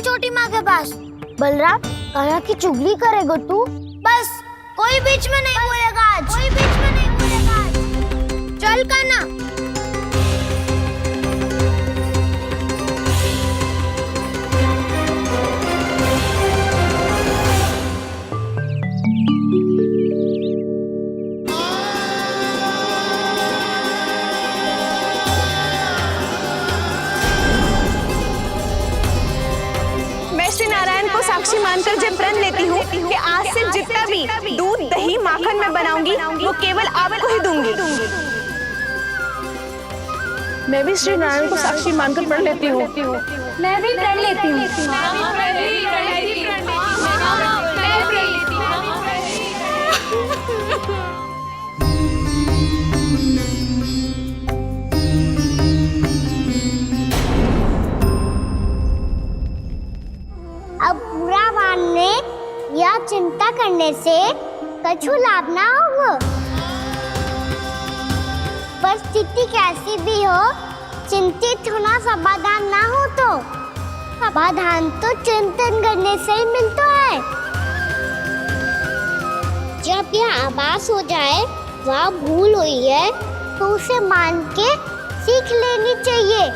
चल छोटी माँ के पास। बलराम, कान्हा की चुगली करेगा तू? बस, कोई बीच में नहीं बोलेगा आज। कोई बीच में नहीं बोलेगा आज। चल कान्हा। साक्षी मानकर जब प्रण लेती हूँ कि आज से जितना भी दूध दही माखन मैं बनाऊंगी वो केवल आपको ही दूंगी। मैं भी श्री नारायण को साक्षी मानकर प्रण लेती हूँ। मैं भी प्रण लेती हूँ। अब बुरा मानने या चिंता करने से कछु लाभ ना होगा। परिस्थिति कैसी भी हो, चिंतित होना समाधान ना हो तो समाधान तो चिंतन करने से ही मिलता है। जब यह आभास हो जाए वह भूल हुई है तो उसे मान के सीख लेनी चाहिए।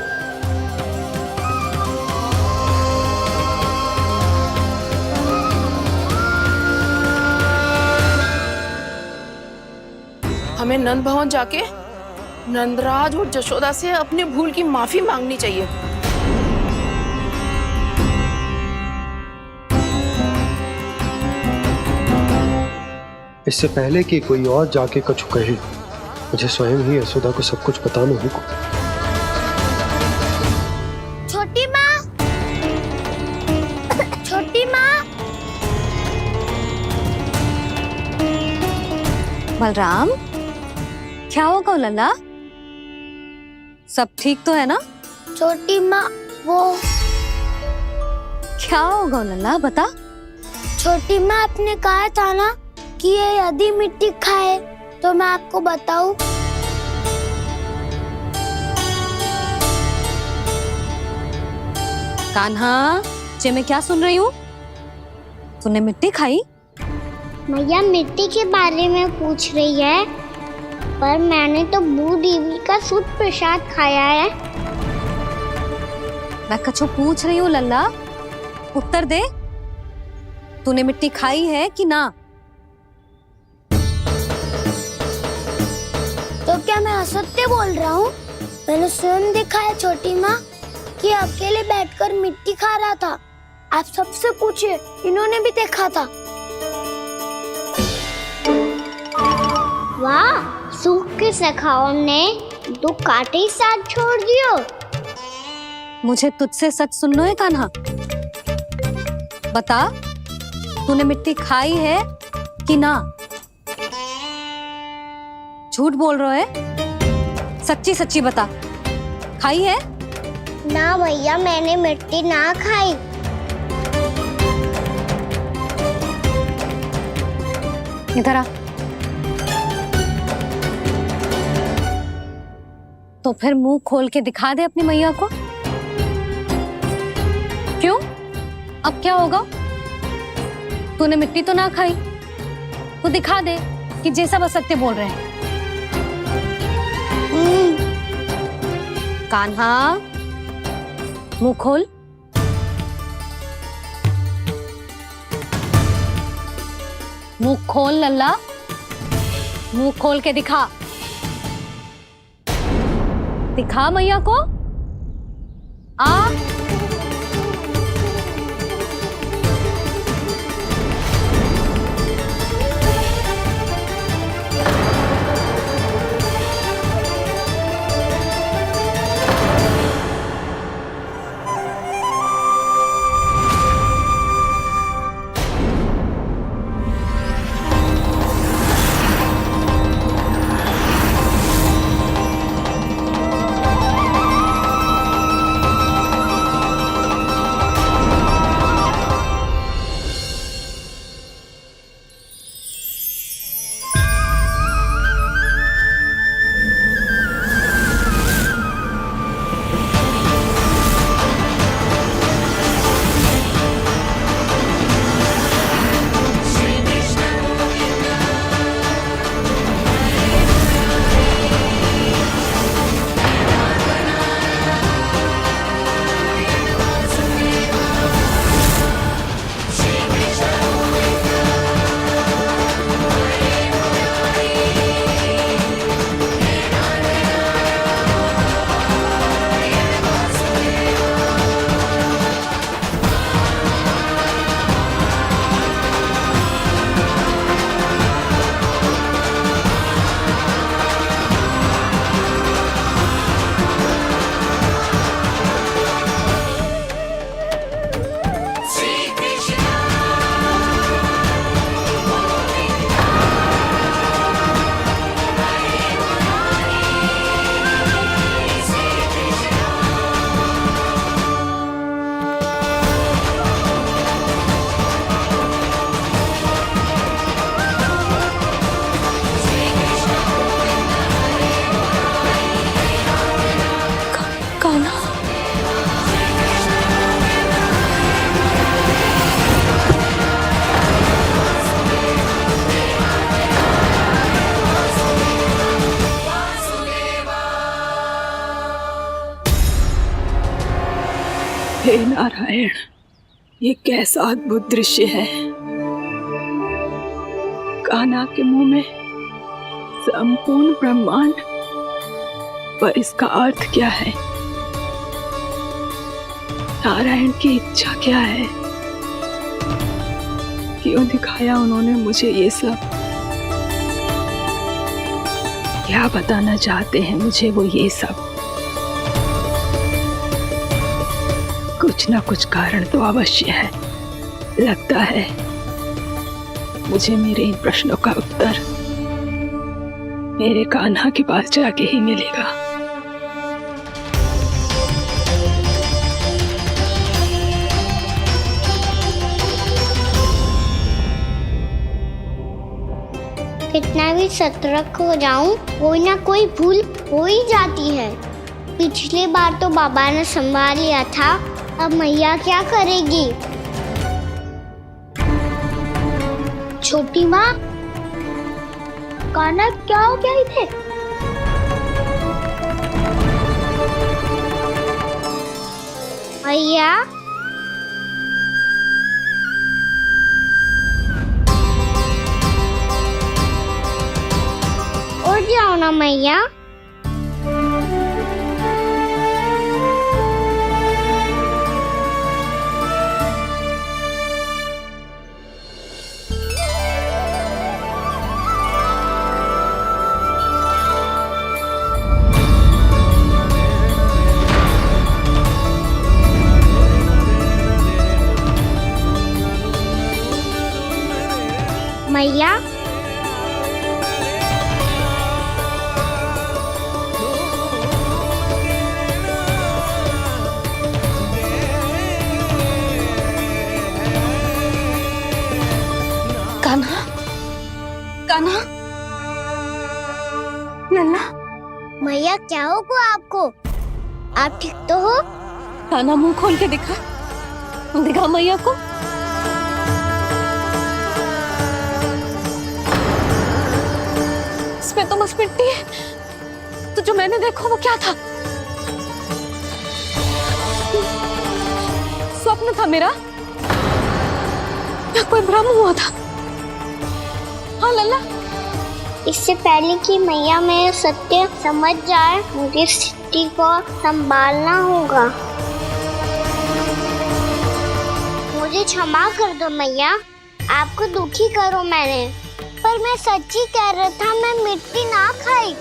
हमें नंद भवन जाके नंदराज और जशोदा से अपनी भूल की माफी मांगनी चाहिए। इससे पहले कि कोई और जाके कछु कहे, मुझे स्वयं ही यशोदा को सब कुछ बताना होगा। छोटी माँ, छोटी माँ। बलराम, क्या होगा लल्ला? सब ठीक तो है ना? छोटी माँ, वो क्या होगा लल्ला, बता। छोटी माँ, आपने कहा था ना कि ये यदि मिट्टी खाए तो मैं आपको बताऊं। कान्हा, जे मैं क्या सुन रही हूँ? तूने मिट्टी खाई? मैया मिट्टी के बारे में पूछ रही है, पर मैंने तो भू देवी का शुद्ध प्रसाद खाया है। मैं कछु पूछ रही हूँ लल्ला, उत्तर दे। तूने मिट्टी खाई है कि ना? तो क्या मैं असत्य बोल रहा हूँ? मैंने स्वयं देखा है छोटी माँ कि अकेले बैठकर मिट्टी खा रहा था। आप सबसे पूछिए, इन्होंने भी देखा था। वाह, सूख के सखाओं ने दो कांटे ही साथ छोड़ दियो। मुझे तुझसे सच सुनना है कान्हा। बता, तूने मिट्टी खाई है कि ना? झूठ बोल रहा है, सच्ची सच्ची बता, खाई है? ना भैया, मैंने मिट्टी ना खाई। इधर आ। तो फिर मुंह खोल के दिखा दे अपनी मैया को। क्यों? अब क्या होगा? तूने मिट्टी तो ना खाई, तो दिखा दे कि जे सब असत्य बोल रहे हैं। कान्हा, मुंह खोल। मुंह खोल लल्ला, मुंह खोल के दिखा। दिखा मैया को। आ हे नारायण, ये कैसा अद्भुत दृश्य है। कान्हा के मुंह में संपूर्ण ब्रह्मांड, पर इसका अर्थ क्या है? नारायण की इच्छा क्या है? क्यों दिखाया उन्होंने मुझे ये सब? क्या बताना चाहते हैं मुझे वो ये सब? कुछ ना कुछ कारण तो अवश्य है। लगता है मुझे मेरे इन प्रश्नों का उत्तर मेरे कान्हा के पास जाके ही मिलेगा। कितना भी सतर्क हो जाऊं, कोई ना कोई भूल हो ही जाती है। पिछली बार तो बाबा ने संभाल लिया था, अब मैया क्या करेगी? छोटी माँ, कान्हा क्या हो गया इधर? मैया, उठ जाओ ना मैया। मैया, कान्हा, कान्हा, लल्ला, मैया क्या होगा आपको? आप ठीक तो हो? कान्हा मुंह खोल के दिखा, दिखा मैया को। इसमें तो बस मिट्टी है, तो जो मैंने देखा वो क्या था? स्वप्न था मेरा या कोई भ्रम हुआ था? हाँ लल्ला, इससे पहले कि मैया मेरे सत्य समझ जाए, मुझे स्थिति को संभालना होगा। मुझे क्षमा कर दो मैया, आपको दुखी करो मैंने, पर मैं सच्ची कह रहा था, मैं मिट्टी ना खाई,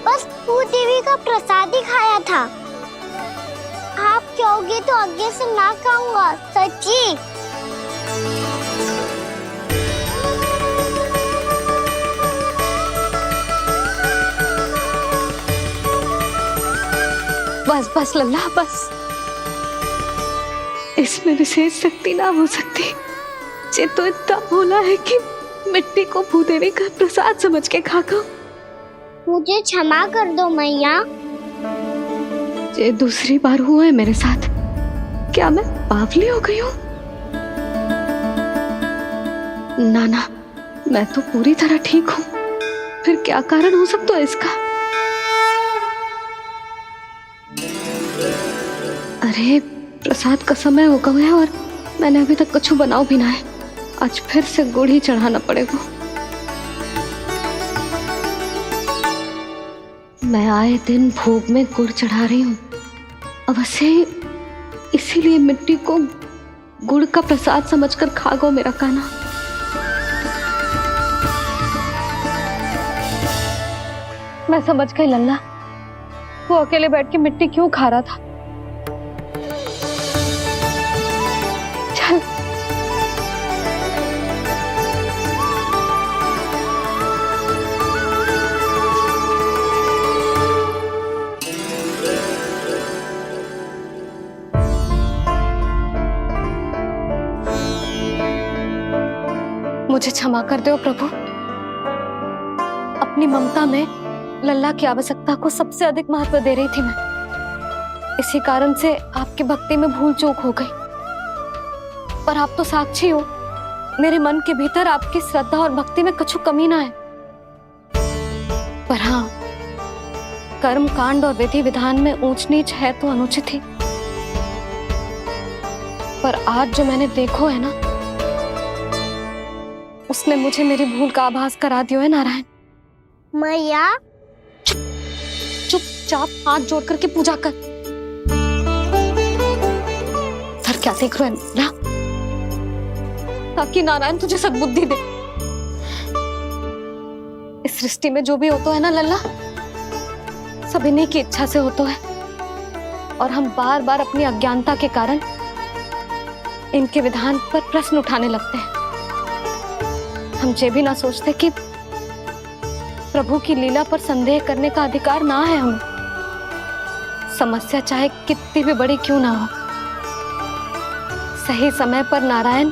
बस तू देवी का प्रसाद ही खाया था। आप कहोगे तो आगे से ना खाऊंगा, सच्ची। बस बस लल्ला, बस। इसमें विशेष शक्ति ना हो सकती। ये तो इतना भोला है कि मिट्टी को भूदेवी का प्रसाद समझ के खागा। मुझे क्षमा कर दो मैया। ये दूसरी बार हुआ है मेरे साथ। क्या मैं बावली हो गई हूँ? ना ना, मैं तो पूरी तरह ठीक हूँ। फिर क्या कारण हो सकता है इसका? अरे प्रसाद का समय हो गया है और मैंने अभी तक कुछ बनाओ भी ना है। आज फिर से गुड़ ही चढ़ाना पड़ेगा। मैं आए दिन भोग में गुड़ चढ़ा रही हूँ, अवश्य इसीलिए मिट्टी को गुड़ का प्रसाद समझकर खा गो मेरा कान्हा। मैं समझ गई लल्ला, वो अकेले बैठ के मिट्टी क्यों खा रहा था। चल मुझे क्षमा कर दो प्रभु। अपनी ममता में लल्ला की आवश्यकता को सबसे अधिक महत्व दे रही थी मैं। इसी कारण से आपकी भक्ति में भूल चूक हो गई। पर आप तो साक्षी हो, मेरे मन के भीतर आपकी श्रद्धा और भक्ति में कुछ कमी ना है। पर हाँ, कर्म कांड और विधि विधान में ऊंच नीच है तो अनुचित ही। पर आज जो मैंने देखो है ना, उसने मुझे मेरी भूल का आभास करा दियो है नारायण। मैया चुपचाप हाथ जोड़ करके पूजा कर। सर क्या देख रहे हैं ना, ताकि नारायण तुझे सद्बुद्धि दे। इस सृष्टि में जो भी होता है ना लल्ला, सब इन्हीं की इच्छा से होता है, और हम बार बार अपनी अज्ञानता के कारण इनके विधान पर प्रश्न उठाने लगते हैं। हम ये भी ना सोचते कि प्रभु की लीला पर संदेह करने का अधिकार ना है हमें। समस्या चाहे कितनी भी बड़ी क्यों ना हो, सही समय पर नारायण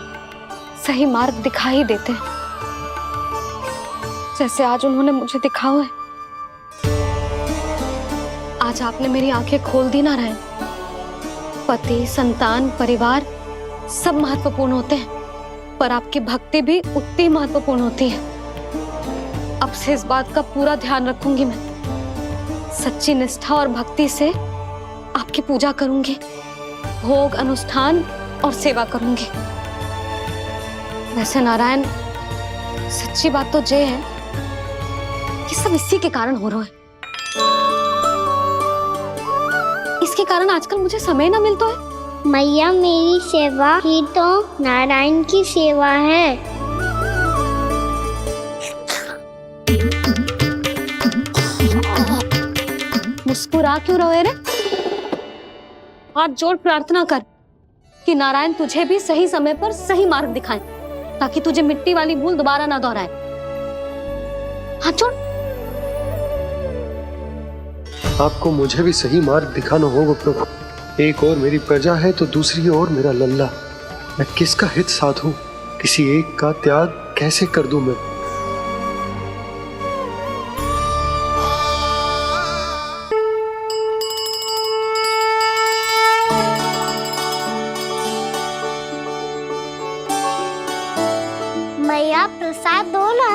सही मार्ग दिखा ही देते हैं, जैसे आज उन्होंने मुझे दिखाओ है। आज आपने मेरी आंखें खोल दी नारायण। पति, संतान, परिवार सब महत्वपूर्ण होते हैं, पर आपकी भक्ति भी उतनी महत्वपूर्ण होती है। अब से इस बात का पूरा ध्यान रखूंगी मैं। सच्ची निष्ठा और भक्ति से आपकी पूजा करूंगी, भोग, अनुष्ठान और सेवा करूंगी। वैसे नारायण, सच्ची बात तो ये है कि सब इसी के कारण हो रहा है। इसके कारण आजकल मुझे समय ना मिलता है। मैया, मेरी सेवा ही तो नारायण की सेवा है। मुस्कुरा क्यों रहे रे? हाथ जोड़ प्रार्थना कर कि नारायण तुझे भी सही समय पर सही मार्ग दिखाए, ताकि तुझे मिट्टी वाली भूल दोबारा ना दोहराए। हाथ जोड़। आपको मुझे भी सही मार्ग दिखाना होगा प्रभु। एक और मेरी प्रजा है तो दूसरी ओर मेरा लल्ला। मैं किसका हित साधूं? किसी एक का त्याग कैसे कर दूं मैं? मैया, प्रसाद दो ना।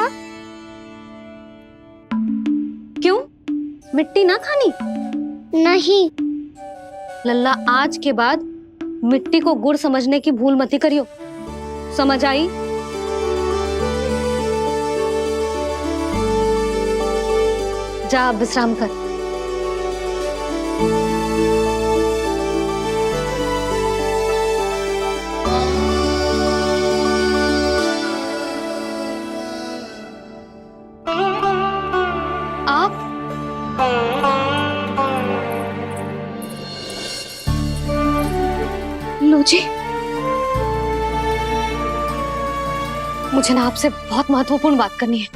क्यों? मिट्टी ना खानी? नहीं। लल्ला, आज के बाद मिट्टी को गुड़ समझने की भूल मत करियो। समझ आई? जा अब विश्राम कर। आप लो जी, मुझे ना आपसे बहुत महत्वपूर्ण बात करनी है।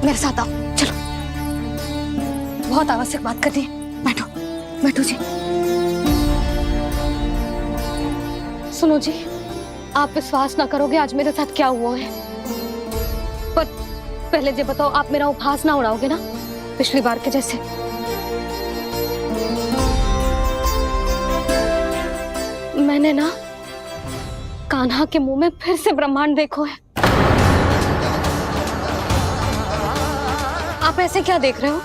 मेरे साथ आओ, चलो। बहुत आवश्यक बात करनी है। बैठो, बैठो जी। सुनो जी, आप विश्वास ना करोगे आज मेरे साथ क्या हुआ है। पर पहले ये बताओ, आप मेरा उपहास ना उड़ाओगे ना, पिछली बार के जैसे? मैंने ना कान्हा के मुंह में फिर से ब्रह्मांड देखो है। आप ऐसे क्या देख रहे हो?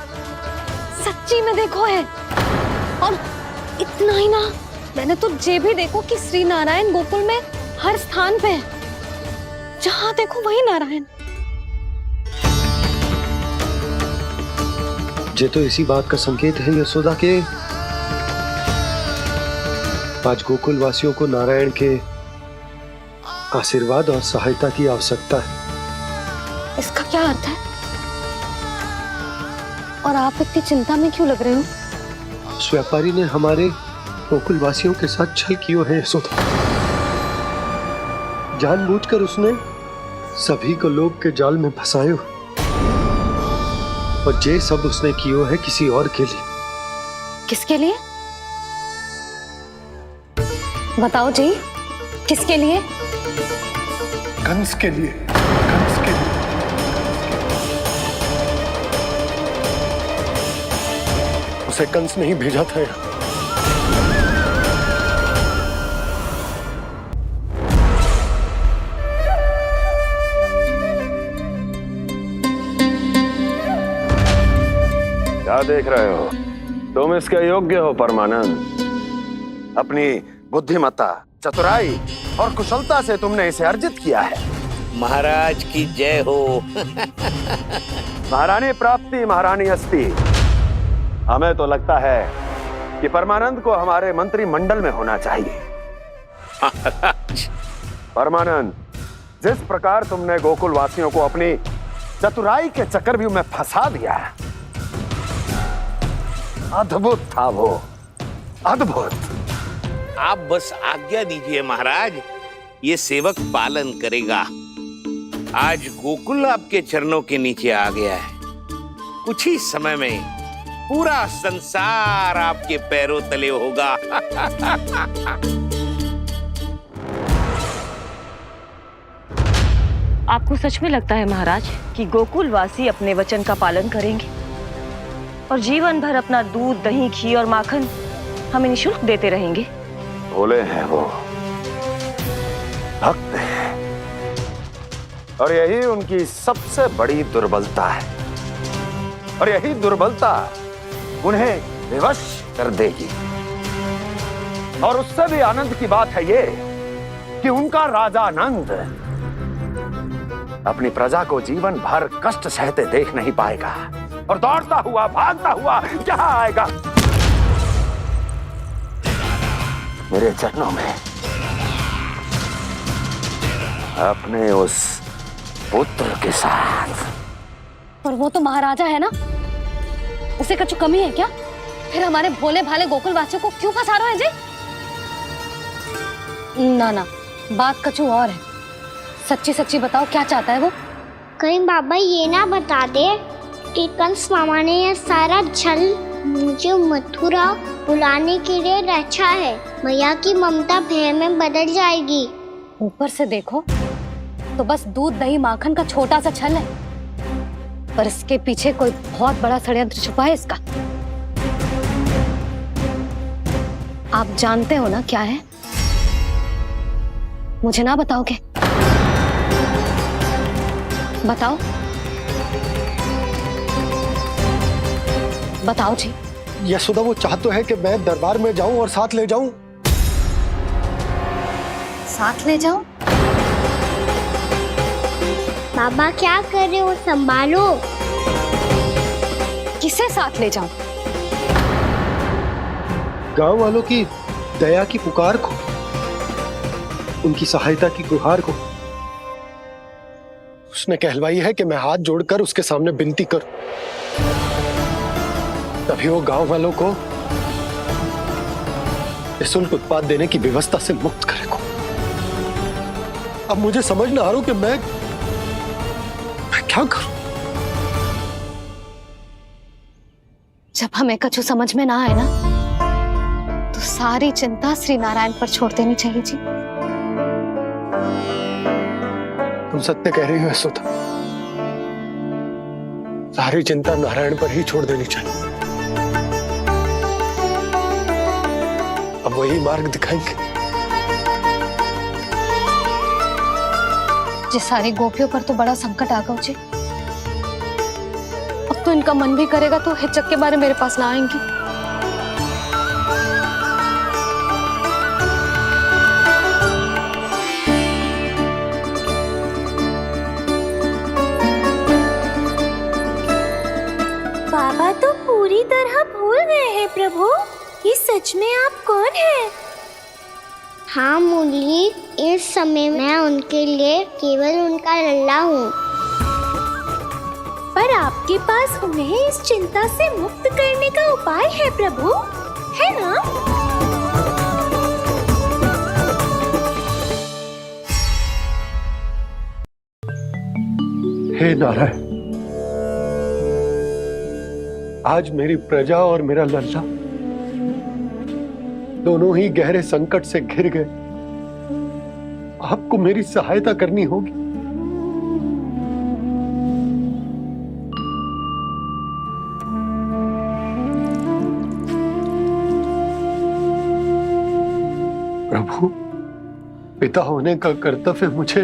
सच्ची में देखो है। और इतना ही ना, मैंने तो ये भी देखो कि श्री नारायण गोकुल में हर स्थान पे है। जहां देखो वही नारायण। ये तो इसी बात का संकेत है यशोदा के आज गोकुल वासियों को नारायण के आशीर्वाद और सहायता की आवश्यकता है। इसका क्या अर्थ है? और आप इतनी चिंता में क्यों लग रहे हो? उस व्यापारी ने हमारे गोकुल वासियों के साथ छल कियो है यशोदा। जानबूझकर उसने सभी को लोभ के जाल में फंसायो, और ये सब उसने कियो है किसी और के लिए। किसके लिए? बताओ जी, किसके लिए? कंस के लिए। कंस के लिए। उसे कंस नहीं भेजा था यहाँ। क्या देख रहे हो? तुम इसके योग्य हो परमानंद। अपनी बुद्धिमत्ता, चतुराई और कुशलता से तुमने इसे अर्जित किया है। महाराज की जय हो। महारानी प्राप्ति महारानी अस्ति। हमें तो लगता है कि परमानंद को हमारे मंत्रिमंडल में होना चाहिए। महाराज, परमानंद, जिस प्रकार तुमने गोकुल वासियों को अपनी चतुराई के चक्रव्यूह में फंसा दिया, अद्भुत था वो, अद्भुत। आप बस आज्ञा दीजिए महाराज, ये सेवक पालन करेगा। आज गोकुल आपके चरणों के नीचे आ गया है। कुछ ही समय में पूरा संसार आपके पैरों तले होगा। आपको सच में लगता है महाराज कि गोकुलवासी अपने वचन का पालन करेंगे और जीवन भर अपना दूध, दही, घी और माखन हमें निःशुल्क देते रहेंगे? भोले हैं वो, भक्त हैं, और यही उनकी सबसे बड़ी दुर्बलता है। और यही दुर्बलता उन्हें विवश कर देगी। और उससे भी आनंद की बात है ये कि उनका राजा नंद अपनी प्रजा को जीवन भर कष्ट सहते देख नहीं पाएगा और दौड़ता हुआ, भागता हुआ यहाँ आएगा मेरे चरणों में, अपने उस पुत्र के साथ। पर वो तो महाराजा है ना, उसे कुछ कमी है क्या? फिर हमारे भोले भाले गोकुल वासियों को क्यों फंसा रहे हैं जी? ना ना, बात कछु और है। सच्ची सच्ची बताओ, क्या चाहता है वो? कहीं बाबा ये ना बता दे कि कंस मामा ने यह सारा छल मुझे मथुरा बुलाने के लिए रचा है। मैया की ममता भय में बदल जाएगी। ऊपर से देखो तो बस दूध, दही, माखन का छोटा सा छल है, पर इसके पीछे कोई बहुत बड़ा षड्यंत्र छुपा है इसका। आप जानते हो ना क्या है? मुझे ना बताओगे? बताओ बताओ जी। यशोदा, वो चाह तो है कि मैं दरबार में जाऊं और साथ ले जाऊं। साथ ले जाओ? बाबा क्या कर रहे हो, संभालो। किसे साथ ले जाऊं? गांव वालों की दया की पुकार को, उनकी सहायता की गुहार को। उसने कहलवाई है कि मैं हाथ जोड़कर उसके सामने विनती करूं, तभी वो गांव वालों को निःशुल्क उत्पाद देने की व्यवस्था से मुक्त करेगा। अब मुझे समझ ना आ रहा कि मैं क्या करूं। जब हमें कछु समझ में ना आए ना, तो सारी चिंता श्री नारायण पर छोड़ देनी चाहिए जी। तुम सत्य कह रही हो यशोदा, सारी चिंता नारायण पर ही छोड़ देनी चाहिए। अब वही मार्ग दिखाएंगे। जी, सारी गोपियों पर तो बड़ा संकट आ गया जी। अब तो इनका मन भी करेगा तो हिचक के बारे मेरे पास ना आएंगी। बाबा तो पूरी तरह भूल गए हैं प्रभु, ये सच में आप कौन हैं? हाँ मुरली, इस समय मैं उनके लिए केवल उनका लल्ला हूँ। पर आपके पास उन्हें इस चिंता से मुक्त करने का उपाय है प्रभु, है ना? हे नारायण, आज मेरी प्रजा और मेरा लल्ला दोनों ही गहरे संकट से घिर गए। आपको मेरी सहायता करनी होगी। प्रभु, पिता होने का कर्तव्य मुझे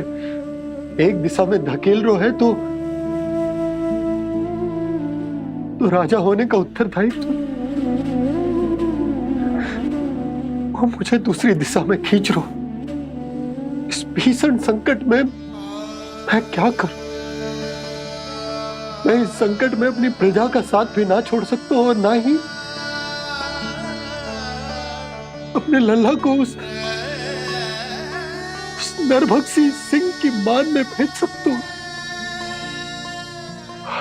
एक दिशा में धकेल रहा है तो राजा होने का उत्तरदायित्व वो मुझे दूसरी दिशा में खींच रहा। भीषण संकट में मैं क्या करूं? मैं इस संकट में अपनी प्रजा का साथ भी ना छोड़ सकता हूं और ना ही अपने लल्ला को उस नरभक्षी सिंह की मान में भेज सकता हूं।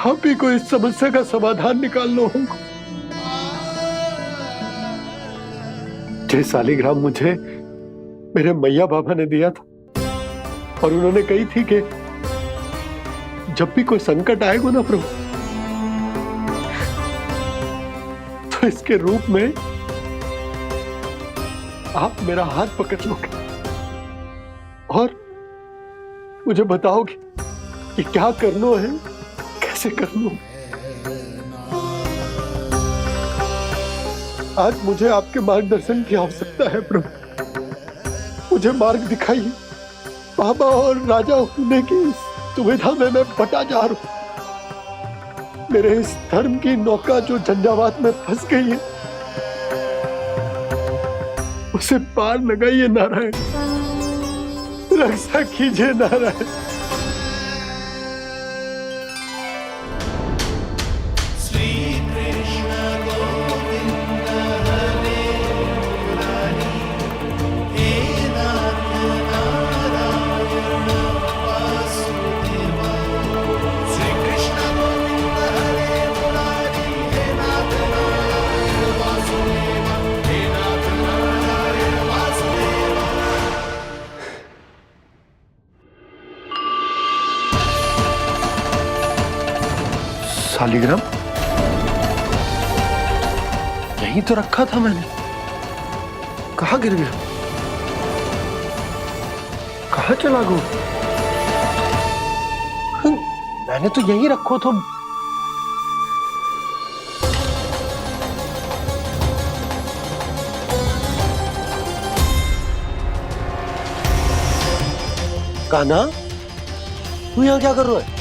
आप ही को इस समस्या का समाधान निकालना होगा। जय शालिग्राम मुझे मेरे मैया बाबा ने दिया था और उन्होंने कही थी कि जब भी कोई संकट आएगा ना प्रभु, तो इसके रूप में आप मेरा हाथ पकड़ लोगे और मुझे बताओगे कि क्या करना है, कैसे करना है। आज मुझे आपके मार्गदर्शन की आवश्यकता है प्रभु। मुझे मार्ग दिखाइए। बाबा और राजा होने की दुविधा में मैं बटा जा रहा हूं। मेरे इस धर्म की नौका जो झंझावात में फंस गई है, उसे पार लगाइए नारायण, रक्षा कीजिए नारायण। शालिग्राम यहीं तो रखा था मैंने, कहाँ गिर गया? कहाँ चला गया? मैंने तो यहीं रखो था। कान्हा, तू यहाँ क्या कर रहा है?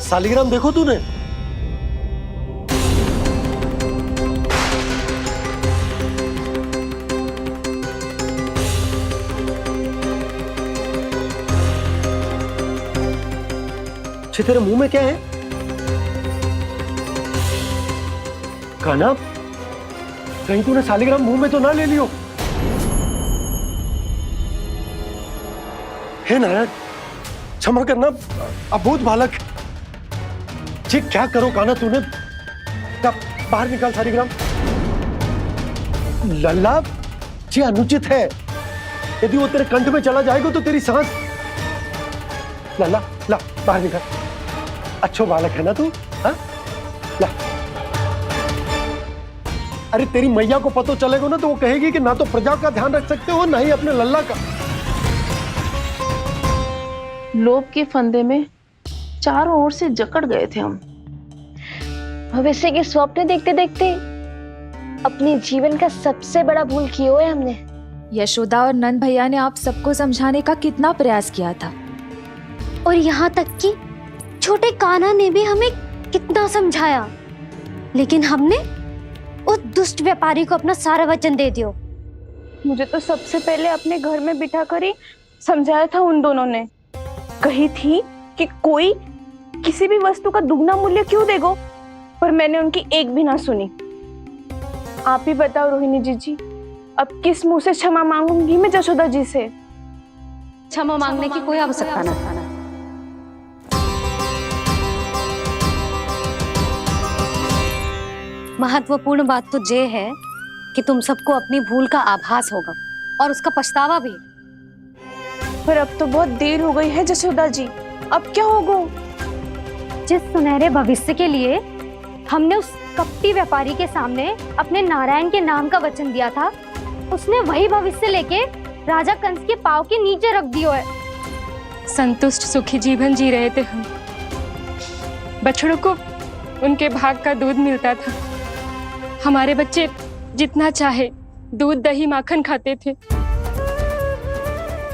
शालिग्राम देखो तूने? तेरे मुंह में क्या है? कान्हा, कहीं तूने शालिग्राम मुंह में तो ना ले लियो? हे नारायण, क्षमा करना, अबोध बालक। जी क्या करो कान्हा तूने? बाहर निकाल शालिग्राम। लल्ला, जी अनुचित है। यदि वो तेरे कंठ में चला जाएगा तो तेरी सांस। लल्ला, ला बाहर निकाल। अच्छो बालक है ना तू? हाँ? ला। अरे तेरी मैया को पता चलेगा ना तो वो कहेगी कि ना तो प्रजा का ध्यान रख सकते हो ना ही अपने लल्ला का। लोभ के फंदे में चारों ओर से जकड़ गए थे हम। भविष्य के स्वप्न देखते देखते अपने जीवन का सबसे बड़ा भूल किया है हमने। यशोदा और नंद भैया ने आप सबको समझाने का कितना प्रयास किया था, और यहाँ तक कि छोटे कान्हा ने भी हमें कितना समझाया, लेकिन हमने उस दुष्ट व्यापारी को अपना सारा वचन दे दिया। मुझे तो सबसे पहले अपने घर में बिठा कर ही समझाया था उन दोनों ने। कही थी कि कोई किसी भी वस्तु का दुगना मूल्य क्यों देगो, पर मैंने उनकी एक भी ना सुनी। आप ही बताओ रोहिणी जी, अब किस मुंह से क्षमा मांगूंगी मैं जशोदा जी से? क्षमा मांगने की कोई आवश्यकता ना। महत्वपूर्ण बात तो ये है कि तुम सबको अपनी भूल का आभास होगा और उसका पछतावा भी। पर अब तो बहुत देर हो गई है जशोदा जी, अब क्या होगा? जिस सुनहरे भविष्य के लिए हमने उस कपटी व्यापारी के सामने अपने नारायण के नाम का वचन दिया था, उसने वही भविष्य लेके राजा कंस के पांव के नीचे रख दिया है। संतुष्ट सुखी जीवन जी रहे थे हम। बछड़ों को उनके भाग का दूध मिलता था। हमारे बच्चे जितना चाहे दूध दही माखन खाते थे।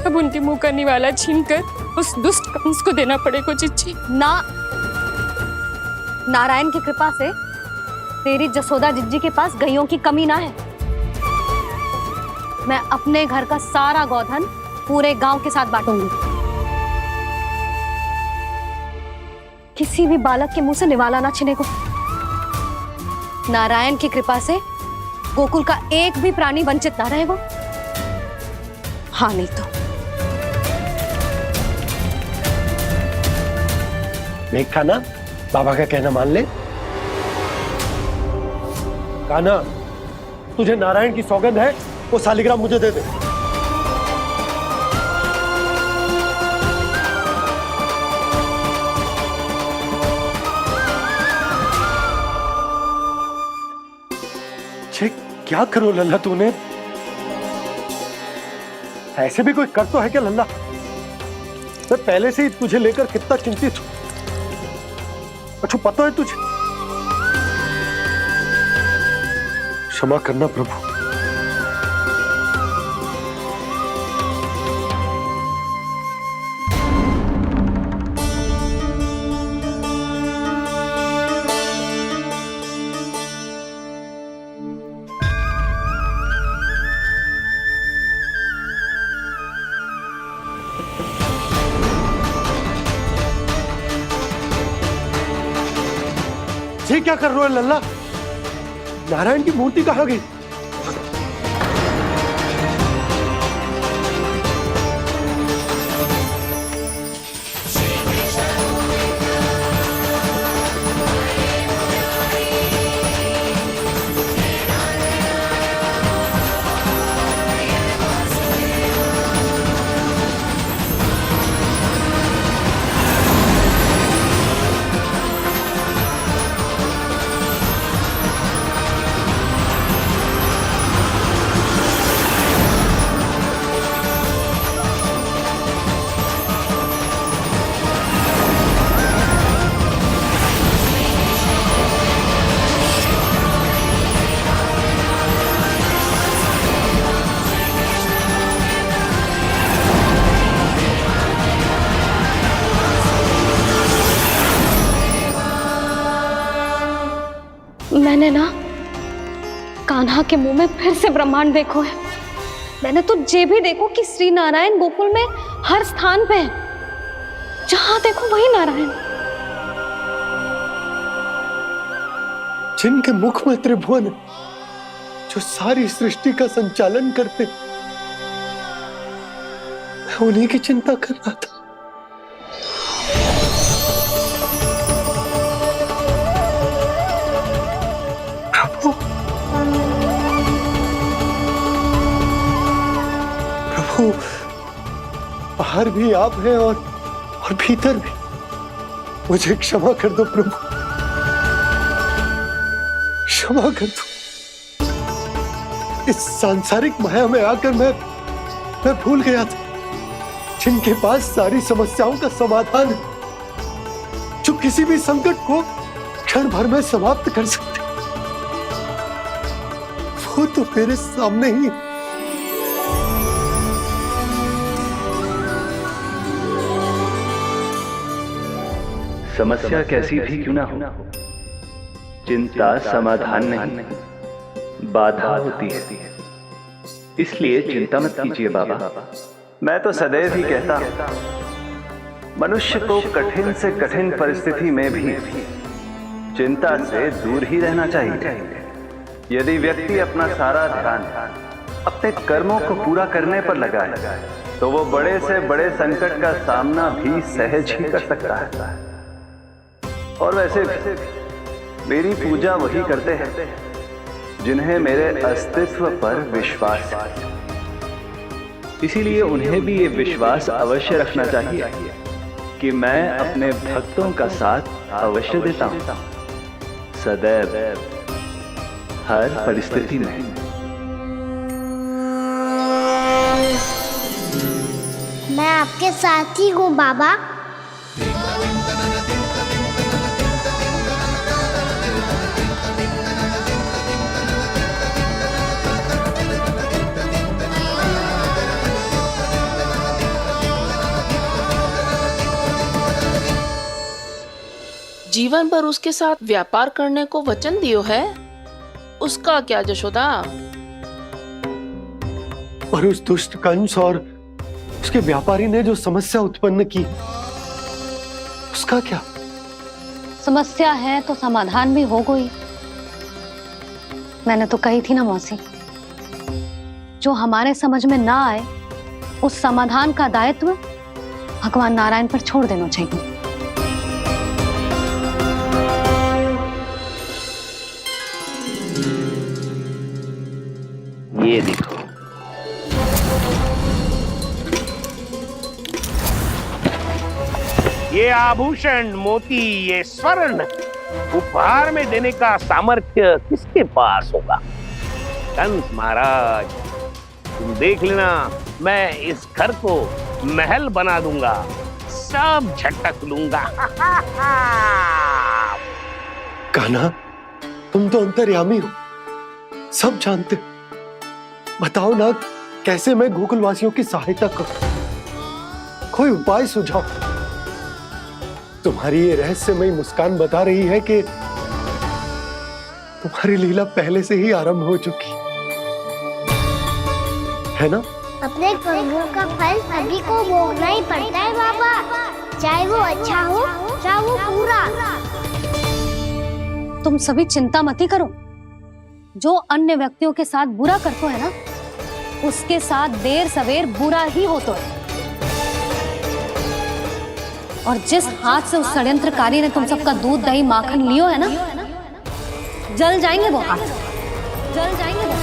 अब उनके मुंह का निवाला छीनकर उस दुष्ट कंस को देना पड़ेगा चिच्ची। ना, नारायण की कृपा से तेरी जसोदा जिज्जी के पास गैयों की कमी ना है। मैं अपने घर का सारा गोधन पूरे गांव के साथ बांटूंगी। किसी भी बालक के मुंह से निवाला ना छिने को। नारायण की कृपा से गोकुल का एक भी प्राणी वंचित ना रहेगा। हाँ नहीं तो देख कान्हा, बाबा का कहना मान ले। कान्हा, तुझे नारायण की सौगंध है, वो शालिग्राम मुझे दे दे। छे, क्या करो लल्ला तूने? ऐसे भी कोई कर तो है क्या लल्ला? मैं पहले से ही तुझे लेकर कितना चिंतित हूं। अच्छा पता है तुझे? क्षमा करना प्रभु। ये क्या कर रहे हो लल्ला? नारायण की मूर्ति कहाँ गई? मैंने ना कान्हा के मुंह में फिर से ब्रह्मांड देखो है। मैंने तो ये भी देखो कि श्री नारायण गोकुल में हर स्थान पे है। जहां देखो वही नारायण। जिनके मुख में त्रिभुवन है, जो सारी सृष्टि का संचालन करते, मैं उन्हीं की चिंता कर रहा था। प्रभु, बाहर भी आप हैं और भीतर भी। मुझे क्षमा कर दो प्रभु, क्षमा कर दो। इस सांसारिक माया में आकर मैं भूल गया था जिनके पास सारी समस्याओं का समाधान है, जो किसी भी संकट को क्षण भर में समाप्त कर सकते, वो तो मेरे सामने ही। समस्या कैसी भी क्यों ना हो, चिंता समाधान नहीं, बाधा होती है। इसलिए चिंता मत कीजिए बाबा। मैं तो सदैव ही कहता हूं, मनुष्य को कठिन से कठिन परिस्थिति में भी चिंता से दूर ही रहना चाहिए। यदि व्यक्ति अपना सारा ध्यान अपने कर्मों को पूरा करने पर लगाए, तो वो बड़े से बड़े संकट का सामना भी सहज ही कर सकता है। और वैसे मेरी पूजा वही करते हैं जिन्हें मेरे अस्तित्व पर विश्वास है। इसीलिए उन्हें भी ये विश्वास अवश्य रखना चाहिए कि मैं अपने भक्तों का साथ अवश्य देता हूं, सदैव, हर परिस्थिति में। मैं आपके साथ ही हूँ बाबा। जीवन भर उसके साथ व्यापार करने को वचन दियो है, उसका क्या जशोदा? और उस दुष्ट कंस और उसके व्यापारी ने जो समस्या उत्पन्न की उसका क्या? समस्या है तो समाधान भी हो गई। मैंने तो कही थी ना मौसी, जो हमारे समझ में ना आए उस समाधान का दायित्व भगवान नारायण पर छोड़ देना चाहिए। ये देखो, ये आभूषण, मोती, ये स्वर्ण उपहार में देने का सामर्थ्य किसके पास होगा? कंस महाराज, तुम देख लेना, मैं इस घर को महल बना दूंगा, सब झटक लूंगा। कान्हा, तुम तो अंतर्यामी हो, सब जानते। बताओ ना, कैसे मैं गोकुलवासियों की सहायता करूं? कोई उपाय सुझाओ। तुम्हारी ये रहस्यमयी मुस्कान बता रही है कि तुम्हारी लीला पहले से ही आरंभ हो चुकी है ना? अपने कर्मों का फल सभी को भोगना ही पड़ता है बाबा, चाहे वो अच्छा हो चाहे वो बुरा। तुम सभी चिंता मत ही करो। जो अन्य व्यक्तियों के साथ बुरा करते है ना, उसके साथ देर सवेर बुरा ही होता है। और जिस हाथ से उस षड्यंत्रकारी ने तुम सबका दूध दही माखन लियो है ना, जल जाएंगे वो हाथ, जल जाएंगे वो।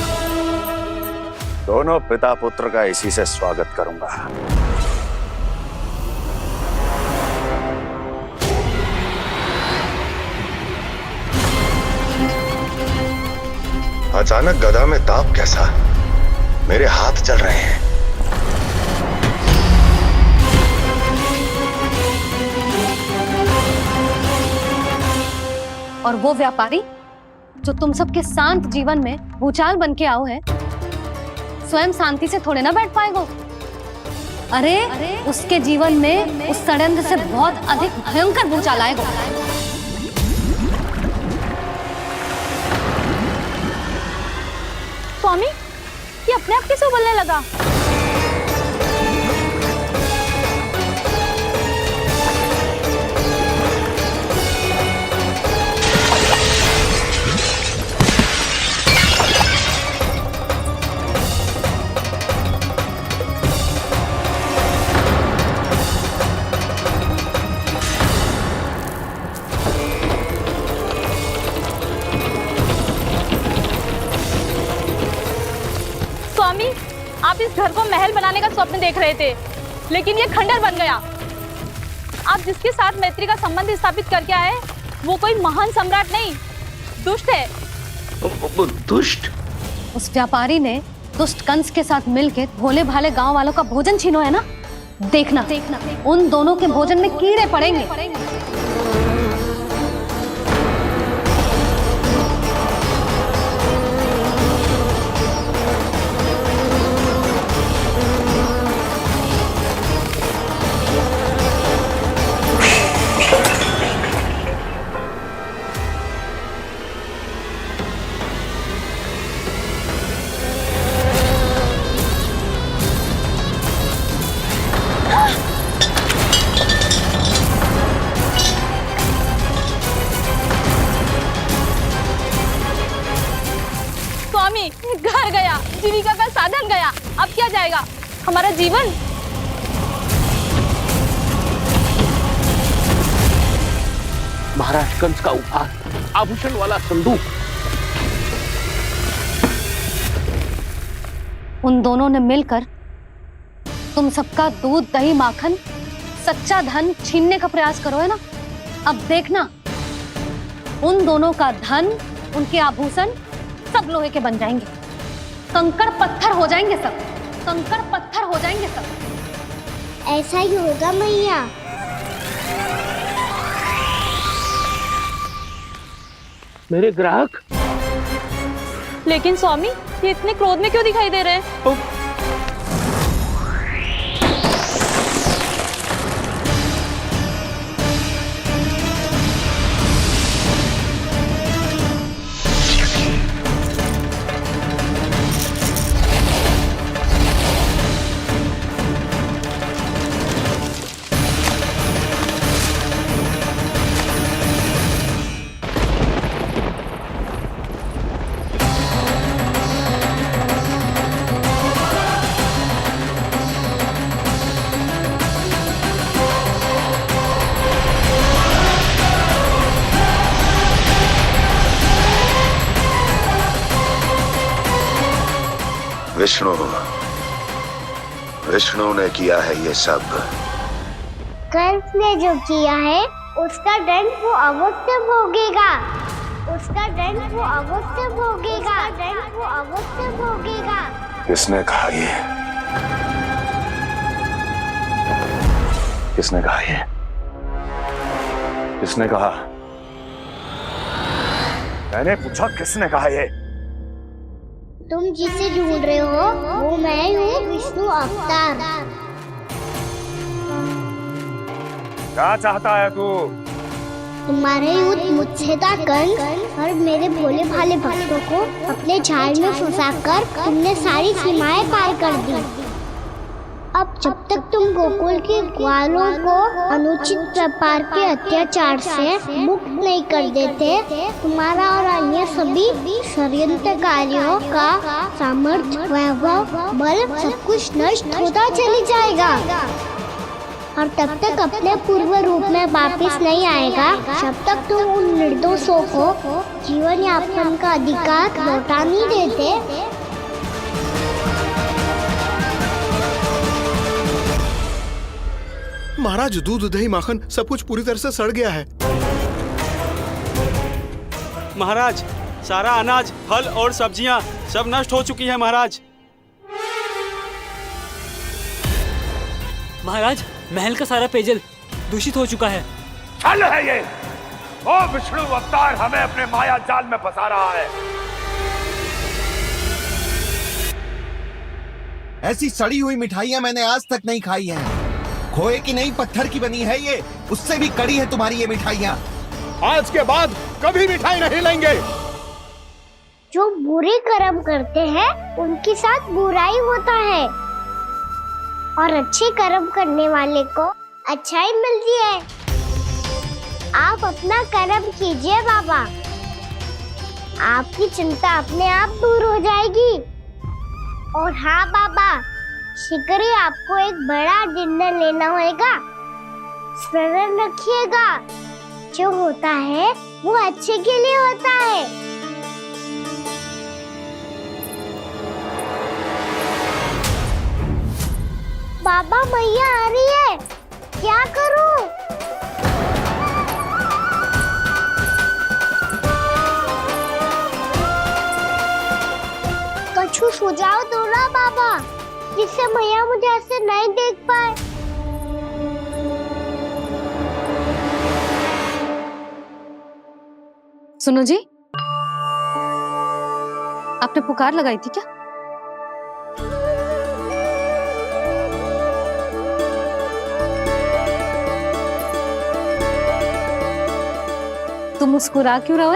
दोनों पिता पुत्र का इसी से स्वागत करूंगा। अचानक गदा में ताप कैसा? मेरे हाथ जल रहे हैं। और वो व्यापारी जो तुम सबके शांत जीवन में भूचाल बन के आओ है, स्वयं शांति से थोड़े ना बैठ पाएगा। अरे उसके जीवन में उस षड्यंत्र से बहुत अधिक भयंकर भूचाल आएगा। स्वामी, ये अपने आप कैसे उबलने लगा? स्वामी, आप इस घर को महल बनाने का स्वप्न देख रहे थे, लेकिन ये खंडर बन गया। आप जिसके साथ मैत्री का संबंध स्थापित करके आए, वो कोई महान सम्राट नहीं, दुष्ट है। दुष्ट? उस व्यापारी ने दुष्ट कंस के साथ मिलकर भोले भाले गांव वालों का भोजन छीनो है ना। देखना उन दोनों के भोजन में कीड़े पड़ेंगे। स्वामी, घर गया, जीविका का साधन गया, अब क्या जाएगा हमारा जीवन? महाराज कंस का उपहार, आभूषण वाला संदूक। उन दोनों ने मिलकर तुम सबका दूध दही माखन सच्चा धन छीनने का प्रयास करो है ना। अब देखना, उन दोनों का धन, उनके आभूषण सब लोहे के बन जाएंगे, कंकड़ पत्थर हो जाएंगे सब, कंकड़ पत्थर हो जाएंगे सब। ऐसा ही होगा मैया। मेरे ग्राहक? लेकिन स्वामी, ये इतने क्रोध में क्यों दिखाई दे रहे हैं? विष्णु विष्णु ने किया है ये सब। कंस ने जो किया है उसका दंड वो अवश्य भोगेगा। उसका दंड वो अवश्य भोगेगा। दंड वो अवश्य भोगेगा। किसने कहा ये? किसने कहा ये? किसने कहा? मैंने पूछा किसने कहा ये? तुम जिसे ढूंढ रहे हो वो मैं हूँ, विष्णु अवतार। क्या चाहता है तू? तुम्हारे युद्ध मुझसे था कंस, और मेरे भोले भाले भक्तों को अपने जाल में फंसाकर तुमने सारी सीमाएं पार कर दी। अब जब तक तुम गोकुल के ग्वालों को अनुचित प्रकार के अत्याचार से मुक्त नहीं कर देते, तुम्हारा और अन्य सभी षड्यंत्रकारियों का सामर्थ्य, वैभव, बल सब कुछ नष्ट होता चली जाएगा। और तब तक अपने पूर्व रूप में वापस नहीं आएगा जब तक तुम उन निर्दोषों को जीवन यापन का अधिकार लौटा नहीं देते। महाराज, दूध दही माखन सब कुछ पूरी तरह से सड़ गया है। महाराज, सारा अनाज, फल और सब्जियां सब नष्ट हो चुकी है महाराज। महाराज, महल का सारा पेयजल दूषित हो चुका है। छल है ये। ओ विष्णु अवतार हमें अपने माया जाल में फंसा रहा है। ऐसी सड़ी हुई मिठाइयां मैंने आज तक नहीं खाई हैं। खोए की नहीं, पत्थर की बनी है ये, उससे भी कड़ी है तुम्हारी ये मिठाइयां। आज के बाद कभी मिठाई नहीं लेंगे। जो बुरे कर्म करते हैं उनके साथ बुराई होता है, और अच्छे कर्म करने वाले को अच्छाई मिलती है। आप अपना कर्म कीजिए बाबा, आपकी चिंता अपने आप दूर हो जाएगी। और हाँ बाबा, शीघ्र ही आपको एक बड़ा डिनर लेना होगा। स्मरण रखिएगा, जो होता है वो अच्छे के लिए होता है। बाबा, मैया आ रही है, क्या करूं? कछु सुझाव दो ना बाबा, जिससे मैया मुझे ऐसे नहीं देख पाए। सुनो जी, आपने पुकार लगाई थी क्या? तुम मुस्कुरा क्यों रहे हो?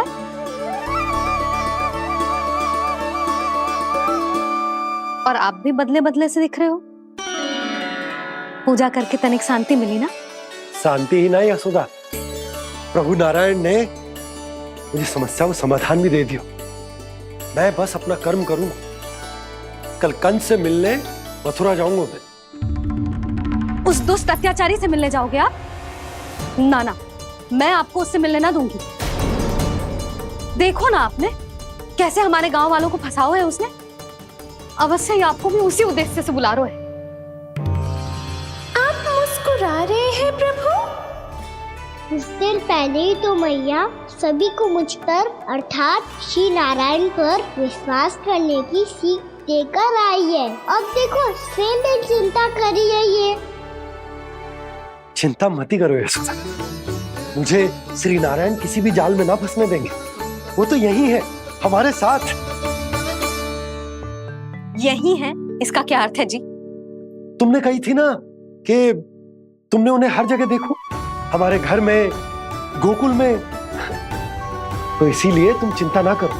और आप भी बदले बदले से दिख रहे हो। पूजा करके तनिक शांति मिली ना? शांति ही नहीं यशोदा, प्रभु नारायण ने मुझे समस्या को समाधान भी दे दिया। मैं बस अपना कर्म करूंगा। कल कंस से मिलने मथुरा जाऊंगा मैं। उस दुष्ट अत्याचारी से मिलने जाओगे आप? ना ना, मैं आपको उससे मिलने ना दूंगी। देखो ना आपने कैसे हमारे गांव वालों को फंसाओ है उसने। अवश्य ही आपको भी उसी उद्देश्य से बुला रहा है। आप मुस्कुरा रहे हैं प्रभु? कुछ देर पहले ही तो मैया सभी को मुझ पर अर्थात श्री नारायण पर विश्वास करने की सीख देकर आई है। अब देखो स्वयं भी चिंता करी है ये। चिंता मत करो यशोदा, मुझे श्री नारायण किसी भी जाल में ना फंसने देंगे। वो तो यही है हमारे साथ। यही है, इसका क्या अर्थ है जी? तुमने कही थी ना कि तुमने उन्हें हर जगह देखो, हमारे घर में, गोकुल में। तो इसीलिए तुम चिंता ना करो,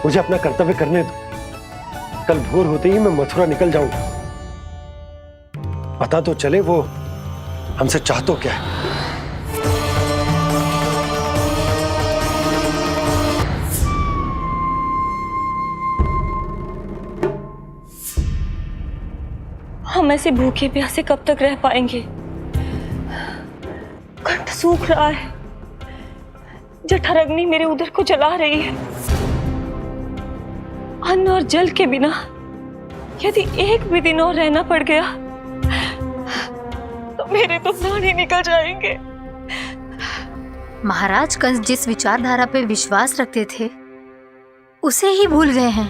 मुझे अपना कर्तव्य करने दो। कल भोर होते ही मैं मथुरा निकल जाऊंगा। पता तो चले वो हमसे चाहतो क्या है। हम ऐसे भूखे प्यासे कब तक रह पाएंगे? कंठ सूख रहा है, जठराग्नि मेरे उदर को जला रही है। अन्न और जल के बिना यदि एक भी दिन और रहना पड़ गया तो मेरे तो प्राण ही निकल जाएंगे। महाराज कंस जिस विचारधारा पे विश्वास रखते थे उसे ही भूल गए हैं।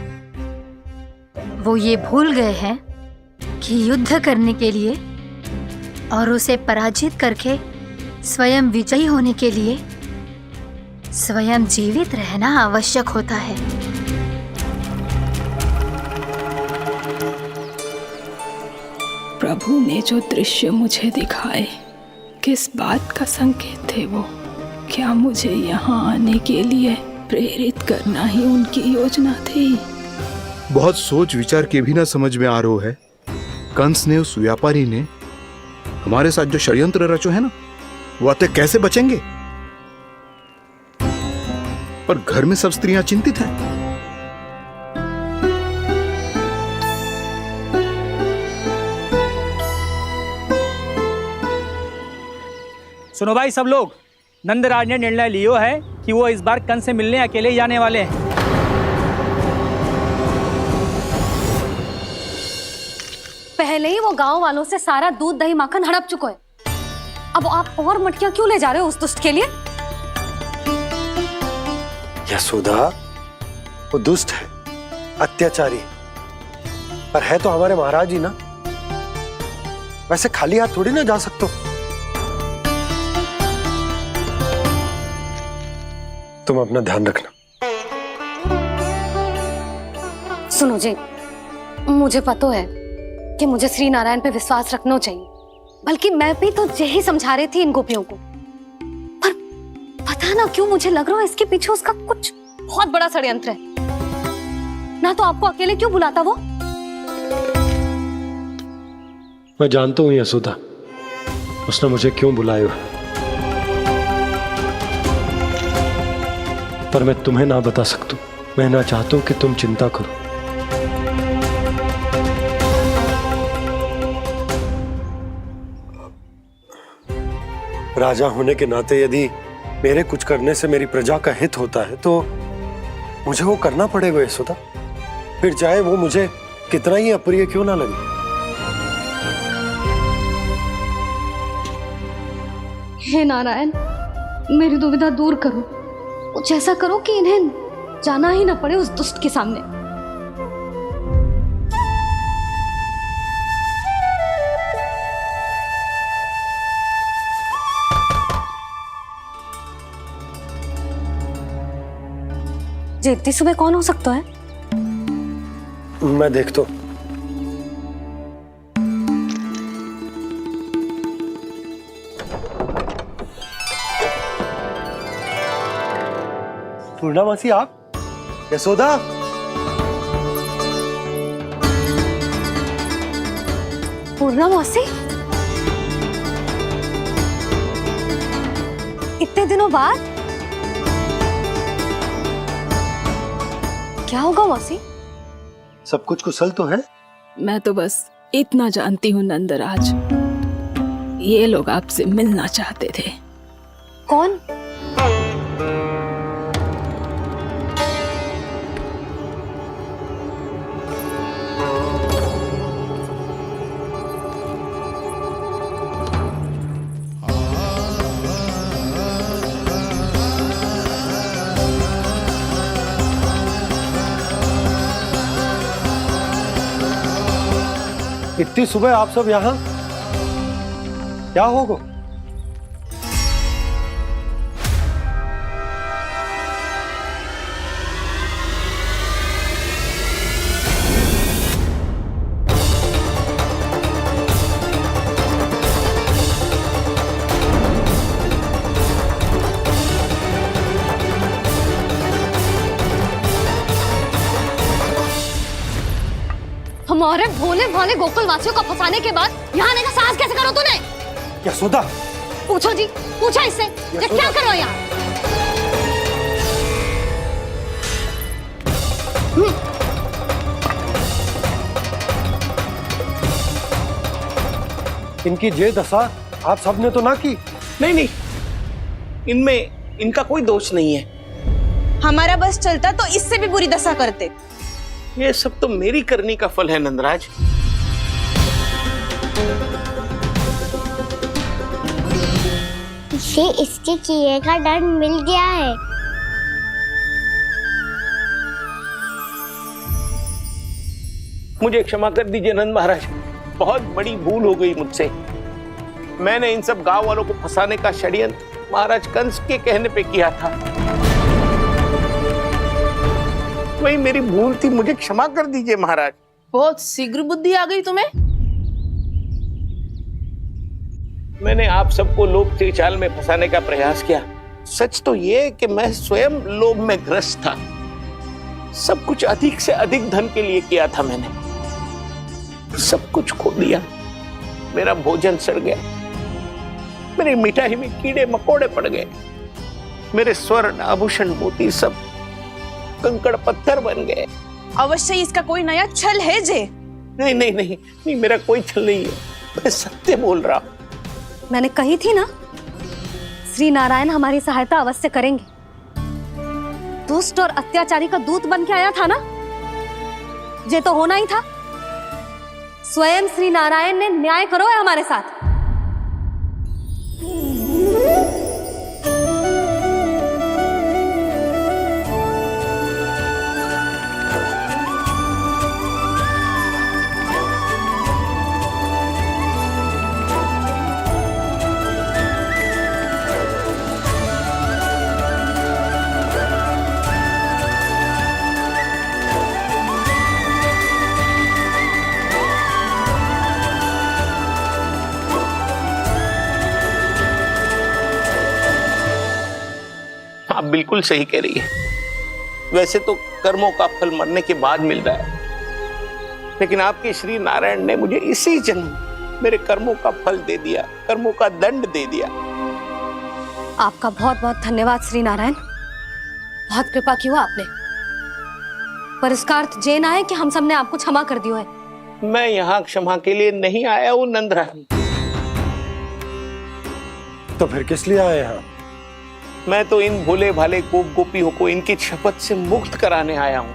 वो ये भूल गए हैं कि युद्ध करने के लिए और उसे पराजित करके स्वयं विजयी होने के लिए स्वयं जीवित रहना आवश्यक होता है। प्रभु ने जो दृश्य मुझे दिखाए किस बात का संकेत थे वो? क्या मुझे यहाँ आने के लिए प्रेरित करना ही उनकी योजना थी? बहुत सोच विचार के भी ना समझ में आ रहा है। कंस ने, उस व्यापारी ने हमारे साथ जो षड्यंत्र रचो है ना, वो आते कैसे बचेंगे? पर घर में सब स्त्रियां चिंतित हैं। सुनो भाई सब लोग, नंदराज ने निर्णय लियो है कि वो इस बार कंस से मिलने अकेले ही जाने वाले हैं। पहले ही वो गांव वालों से सारा दूध दही माखन हड़प चुका है। अब आप और मटकियां क्यों ले जा रहे हो उस दुष्ट के लिए? यशोदा, वो दुष्ट है, अत्याचारी, पर है तो हमारे महाराज ही ना। वैसे खाली हाथ थोड़ी ना जा सकते हो। तुम अपना ध्यान रखना। सुनो जी, मुझे पता है कि मुझे श्री नारायण पे विश्वास रखना चाहिए, बल्कि मैं भी तो यही समझा रही थी इन गोपियों को। पर पता ना क्यों मुझे लग रहा है इसके पीछे उसका कुछ बहुत बड़ा षड्यंत्र है। ना तो आपको अकेले क्यों बुलाता वो? मैं जानता हूं यशोदा, उसने मुझे क्यों बुलाया, पर मैं तुम्हें ना बता सकता। मैं ना चाहता हूं कि तुम चिंता करो। राजा होने के नाते यदि मेरे कुछ करने से मेरी प्रजा का हित होता है तो मुझे वो करना पड़ेगा यशोदा, फिर चाहे वो मुझे कितना ही अप्रिय क्यों ना लगे। हे नारायण, मेरी दुविधा दूर करो। कुछ ऐसा करो कि इन्हें जाना ही ना पड़े उस दुष्ट के सामने। जी इतनी सुबह कौन हो सकता है? मैं देखता हूं। पूर्णामासी, आप? यशोदा, पूर्णामासी, इतने दिनों बाद? क्या होगा मौसी? सब कुछ कुशल तो है? मैं तो बस इतना जानती हूँ नंदराज, ये लोग आपसे मिलना चाहते थे। कौन? इतनी सुबह आप सब यहाँ? क्या होगा? हमारे भोले भाले गोकुल वासियों को फंसाने के बाद यहाँ आने का साहस कैसे करो तूने? यशोदा, पूछो जी, पूछो इससे, ये क्या करो यहाँ? इनकी ये दशा आप सबने तो ना की? नहीं नहीं, इनमें इनका कोई दोष नहीं है। हमारा बस चलता तो इससे भी बुरी दशा करते। ये सब तो मेरी करनी का फल है नंदराज। इसे इसके किए का दंड मिल गया है। मुझे क्षमा कर दीजिए नंद महाराज, बहुत बड़ी भूल हो गई मुझसे। मैंने इन सब गांव वालों को फंसाने का षड्यंत्र महाराज कंस के कहने पे किया था। वही मेरी भूल थी, मुझे क्षमा कर दीजिए महाराज। बहुत शीघ्र बुद्धि आ गई तुम्हें। मैंने आप सबको लोभ के जाल में फंसाने का प्रयास किया। सच तो ये कि मैं स्वयं लोभ में ग्रस्त था। सब कुछ अधिक से अधिक धन के लिए किया था मैंने। सब कुछ खो दिया। मेरा भोजन सड़ गया, मेरी मिठाई में कीड़े मकोड़े पड़ गए, मेरे स्वर्ण आभूषण मोती सब कंकड़ पत्थर बन गए। अवश्य इसका कोई नया छल है जे। नहीं नहीं नहीं नहीं, मेरा कोई छल नहीं है, मैं सत्य बोल रहा हूं। मैंने कही थी ना, श्री नारायण हमारी सहायता अवश्य करेंगे। दुष्ट और अत्याचारी का दूत बन के आया था ना, ये तो होना ही था। स्वयं श्री नारायण ने न्याय करो है हमारे साथ। आप बिल्कुल सही कह रही है। वैसे तो कर्मों का फल मरने के बाद मिल रहा है, लेकिन आपके श्री नारायण ने मुझे इसी जन्म मेरे कर्मों का फल दे दिया, कर्मों का दंड दे दिया। आपका बहुत बहुत धन्यवाद श्री नारायण, बहुत कृपा की हो आपने। पर इसका अर्थ ये ना है कि हम सबने आपको क्षमा कर दिया है। मैं यहाँ क्षमा के लिए नहीं आया हूँ नंदरानी। तो फिर किस लिए आए हैं? मैं तो इन भोले भाले गोप गोपियों को इनकी शपथ से मुक्त कराने आया हूँ।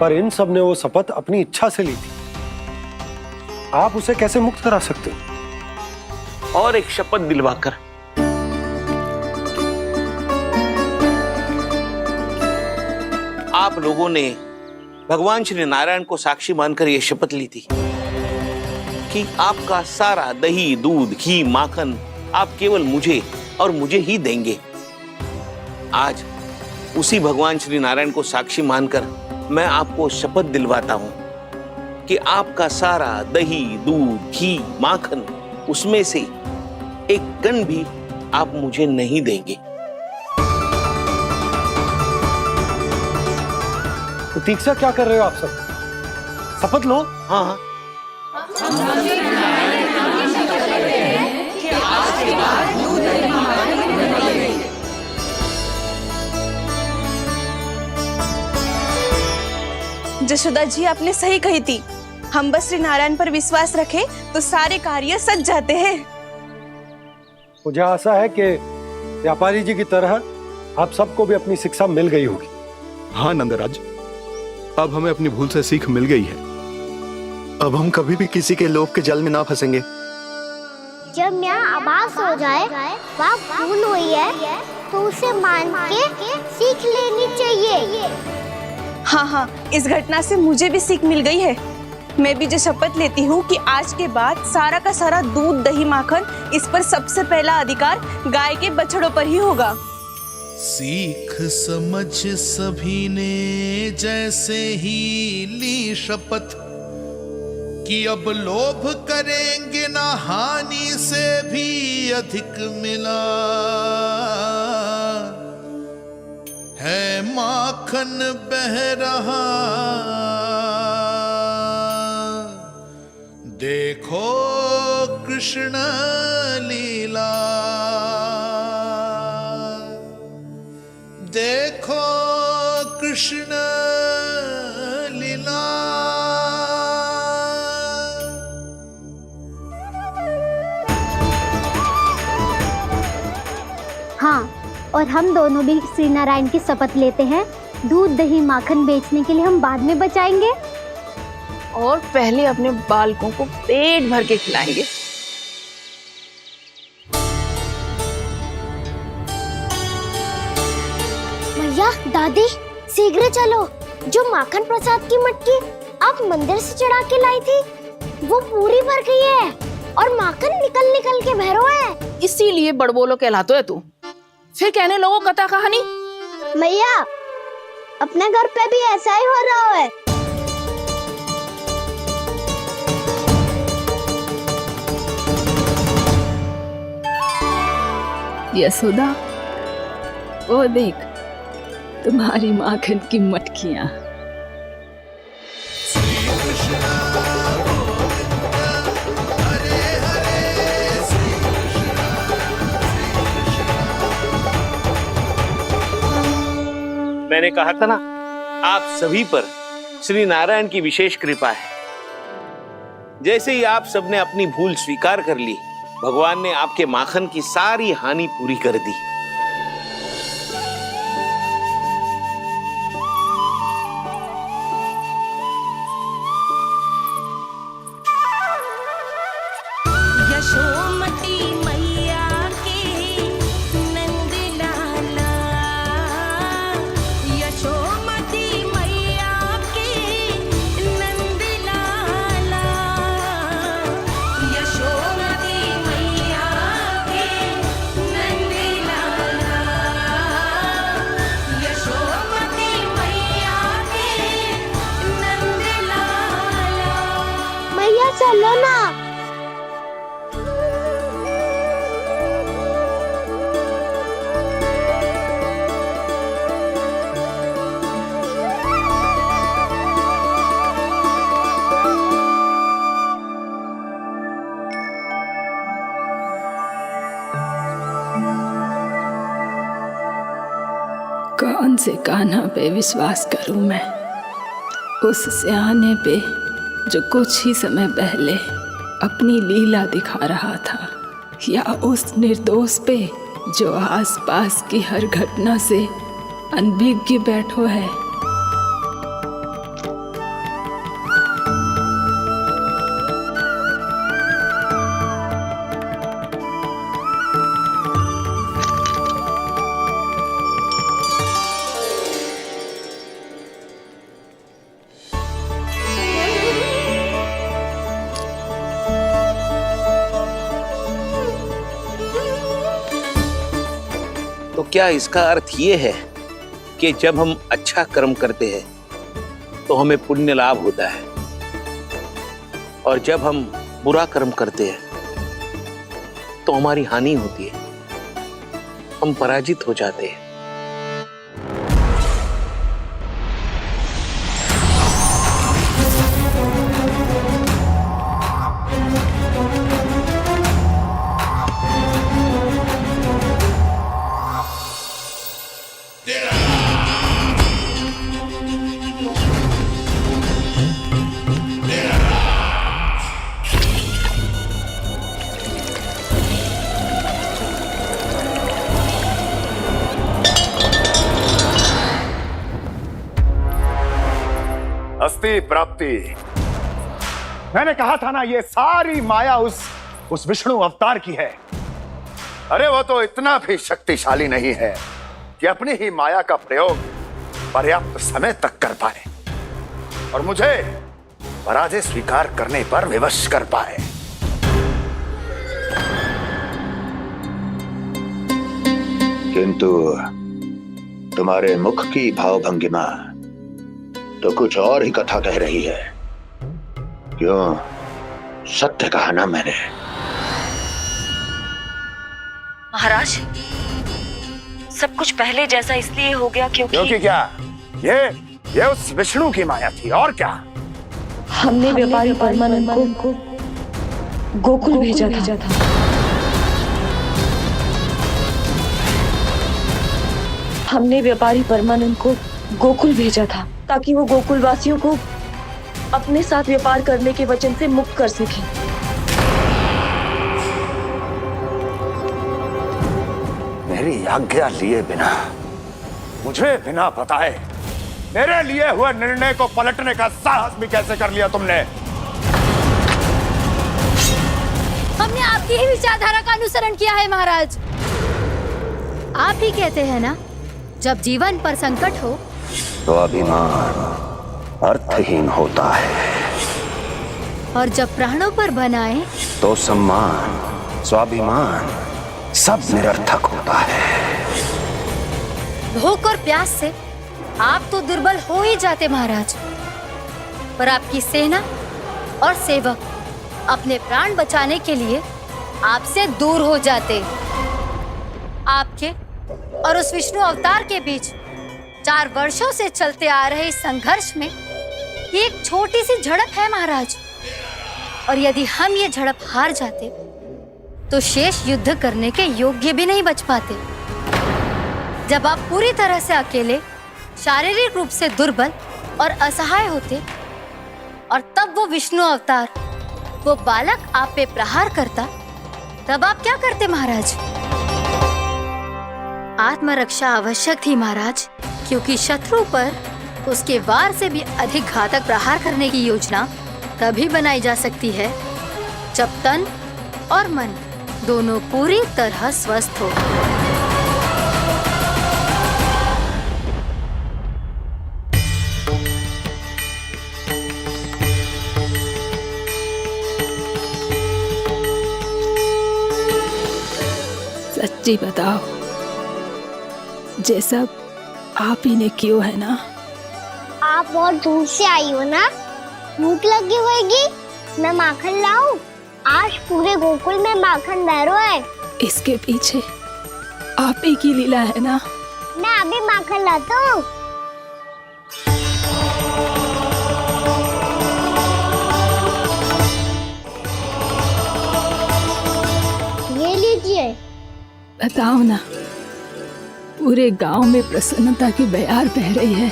पर इन सब ने वो शपथ अपनी इच्छा से ली थी, आप उसे कैसे मुक्त करा सकते हो? और एक शपथ दिलवाकर। आप लोगों ने भगवान श्री नारायण को साक्षी मानकर यह शपथ ली थी कि आपका सारा दही, दूध, घी, माखन आप केवल मुझे और मुझे ही देंगे। आज उसी भगवान श्री नारायण को साक्षी मानकर मैं आपको शपथ दिलवाता हूं कि आपका सारा दही, दूध, घी, माखन उसमें से एक कण भी आप मुझे नहीं देंगे। प्रतीक्षा क्या कर रहे हो आप सब? शपथ लो। हाँ हाँ, जशोदा जी आपने सही कही थी। हम बस श्री नारायण पर विश्वास रखें तो सारे कार्य सज जाते हैं। मुझे आशा है कि व्यापारी जी की तरह आप सबको भी अपनी शिक्षा मिल गई होगी। हाँ नंदराज, अब हमें अपनी भूल से सीख मिल गई है। अब हम कभी भी किसी के लोभ के जाल में ना फंसेंगे। जब यहाँ आभास हो जाए वहाँ भूल हुई है तो उसे मान के सीख लेनी चाहिए। हाँ हाँ, इस घटना से मुझे भी सीख मिल गई है। मैं भी जो शपथ लेती हूँ कि आज के बाद सारा का सारा दूध, दही, माखन इस पर सबसे पहला अधिकार गाय के बछड़ों पर ही होगा। सीख समझ सभी ने जैसे ही ली शपथ कि अब लोभ करेंगे ना हानि से भी अधिक मिला है, माखन बह रहा देखो कृष्ण लीला, देखो कृष्ण लीला। हाँ, और हम दोनों भी श्री नारायण की शपथ लेते हैं, दूध दही माखन बेचने के लिए हम बाद में बचाएंगे और पहले अपने बालकों को पेट भर के खिलाएंगे। भैया दादी शीघ्र चलो, जो माखन प्रसाद की मटकी आप मंदिर से चढ़ा के लाई थी वो पूरी भर गई है और माखन निकल निकल के बह रहा है। इसीलिए बड़बोलो कहलाते है तू। फिर कहने लोगों कथा कहानी। भैया अपने घर पे भी ऐसा ही हो रहा है। यशोदा, वो देख तुम्हारी माखन की मटकियां। मैंने कहा था ना, आप सभी पर श्री नारायण की विशेष कृपा है। जैसे ही आप सबने अपनी भूल स्वीकार कर ली, भगवान ने आपके माखन की सारी हानि पूरी कर दी। यशोमती मैया की नंद लाला, यशोमती मैया की नंद लाला, यशोमती मैया की नंद लाला, यशोमती मैया की नंद लाला। भैया चलो ना। कौन से कान्हा पे विश्वास करूं मैं? उस सियाने पे जो कुछ ही समय पहले अपनी लीला दिखा रहा था, या उस निर्दोष पे जो आसपास की हर घटना से अनभिज्ञ बैठो है? तो क्या इसका अर्थ ये है कि जब हम अच्छा कर्म करते हैं तो हमें पुण्य लाभ होता है, और जब हम बुरा कर्म करते हैं तो हमारी हानि होती है, हम पराजित हो जाते हैं? अस्ति प्राप्ति। मैंने कहा था ना, ये सारी माया उस विष्णु अवतार की है। अरे वो तो इतना भी शक्तिशाली नहीं है कि अपनी ही माया का प्रयोग पर्याप्त समय तक कर पाए और मुझे पराजय स्वीकार करने पर विवश कर पाए। किंतु तुम्हारे मुख की भावभंगिमा तो कुछ और ही कथा कह रही है। क्यों? सत्य कहा ना मैंने। महाराज, सब कुछ पहले जैसा इसलिए हो गया क्योंकि क्या? ये उस विष्णु की माया थी, और क्या? हमने व्यापारी परमानंद को गोकुल भेजा था। हमने व्यापारी परमानंद को गोकुल भेजा था ताकि वो गोकुल वासियों को अपने साथ व्यापार करने के वचन से मुक्त कर सके। मेरी आज्ञा लिए बिना, मुझे बिना बताए मेरे लिए हुए निर्णय को पलटने का साहस भी कैसे कर लिया तुमने? हमने आपकी ही विचारधारा का अनुसरण किया है महाराज। आप ही कहते हैं ना, जब जीवन पर संकट हो तो अभिमान अर्थहीन होता है, और जब प्राणों पर बनाए तो सम्मान स्वाभिमान सब निरर्थक होता है। भूख और प्यास से आप तो दुर्बल हो ही जाते महाराज, पर आपकी सेना और सेवक अपने प्राण बचाने के लिए आपसे दूर हो जाते। आपके और उस विष्णु अवतार के बीच 4 वर्षों से चलते आ रहे इस संघर्ष में ये एक छोटी सी झड़प है महाराज, और यदि हम ये झड़प हार जाते तो शेष युद्ध करने के योग्य भी नहीं बच पाते। जब आप पूरी तरह से अकेले, शारीरिक रूप से दुर्बल और असहाय होते, और तब वो विष्णु अवतार, वो बालक आप पे प्रहार करता, तब आप क्या करते महाराज? आत्मरक्षा आवश्यक थी महाराज, क्योंकि शत्रु पर उसके वार से भी अधिक घातक प्रहार करने की योजना तभी बनाई जा सकती है जब तन और मन दोनों पूरी तरह स्वस्थ हो। सच्ची बताओ, ये सब आप ही ने क्यों है ना? आप बहुत दूर से आई हो ना, भूख लगी होगी। मैं माखन लाऊं? आज पूरे गोकुल में माखन बह रहा है। इसके पीछे आप ही की लीला है ना? मैं अभी माखन लाता हूँ। ये लीजिए। बताओ ना, पूरे गांव में प्रसन्नता की बयार बह रही है।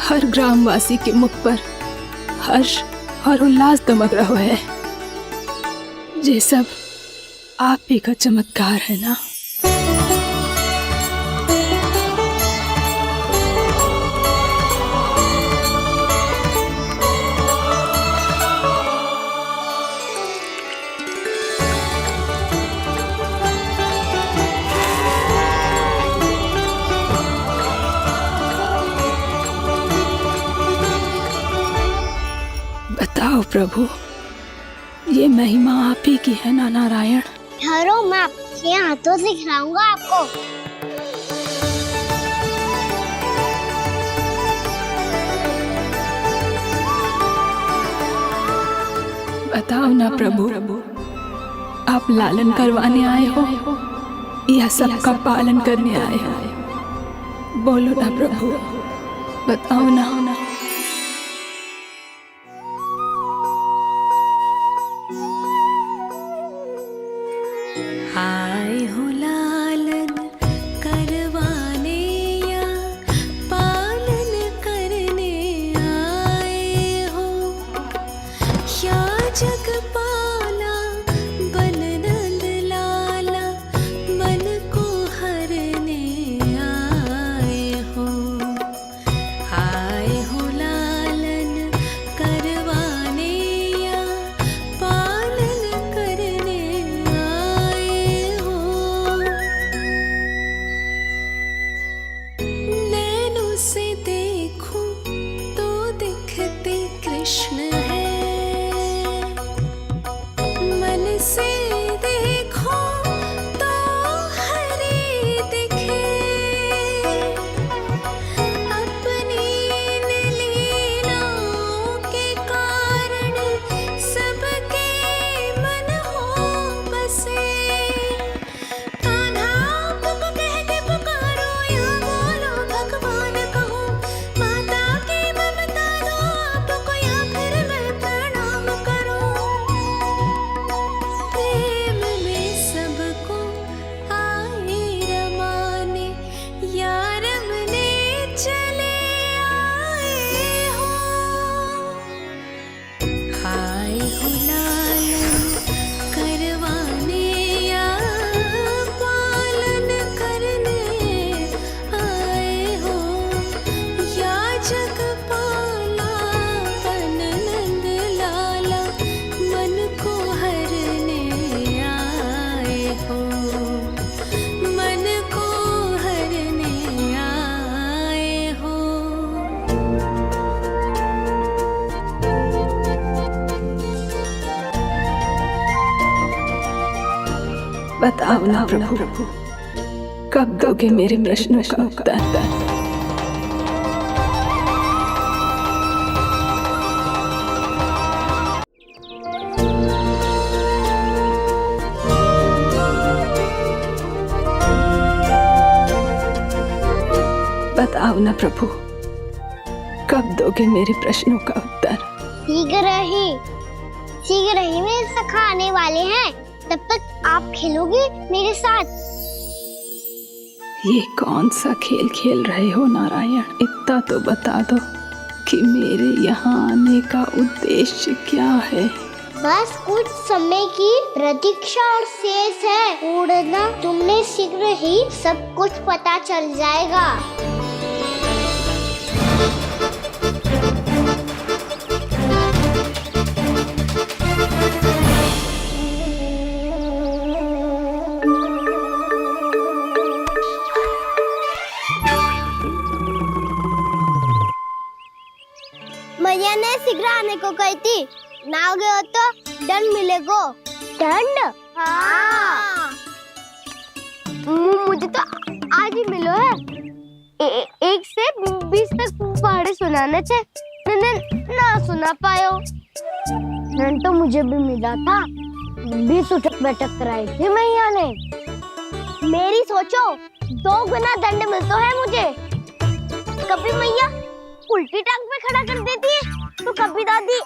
हर ग्रामवासी के मुख पर हर्ष और उल्लास दमक रहा है। ये सब आप ही का चमत्कार है ना? बताओ प्रभु, ये महिमा आप ही की है ना नारायण? ठहरो, मैं आपके हाथों से खिलाऊंगा आपको। बताओ ना प्रभु, आप लालन करवाने आए हो या सबका पालन करने आए हो? बोलो ना प्रभु, बताओ ना। आए हो लालन करवाने या पालन करने आए हो, या जगपाला बन नंद लाला मन को हरने आए हो। आए हो बताओ ना प्रभु, कब दोगे मेरे प्रश्नों का उत्तर? बताओ ना प्रभु, कब दोगे मेरे प्रश्नों का उत्तर? शीघ्र ही मेरे सखा आने वाले हैं, तब तक आप खेलोगे मेरे साथ। ये कौन सा खेल खेल रहे हो नारायण? इतना तो बता दो कि मेरे यहाँ आने का उद्देश्य क्या है? बस कुछ समय की प्रतीक्षा और शेष है। उड़ना तुमने शीघ्र ही सब कुछ पता चल जाएगा। मैया ने शीघ्र आने को कही थी, ना हो गए तो दंड मिलेगा। दंड? हाँ। मुझे तो आज ही मिलो है। 1 से 20 तक पहाड़े सुनाने थे, ना सुना पायो। दंड तो मुझे भी मिला था, 20 उठक बैठक कराई थी मैया ने। मेरी सोचो 2 गुना दंड मिलता है मुझे। कभी मैया उल्टी टांग पे खड़ा कर देती है, तो कभी दादी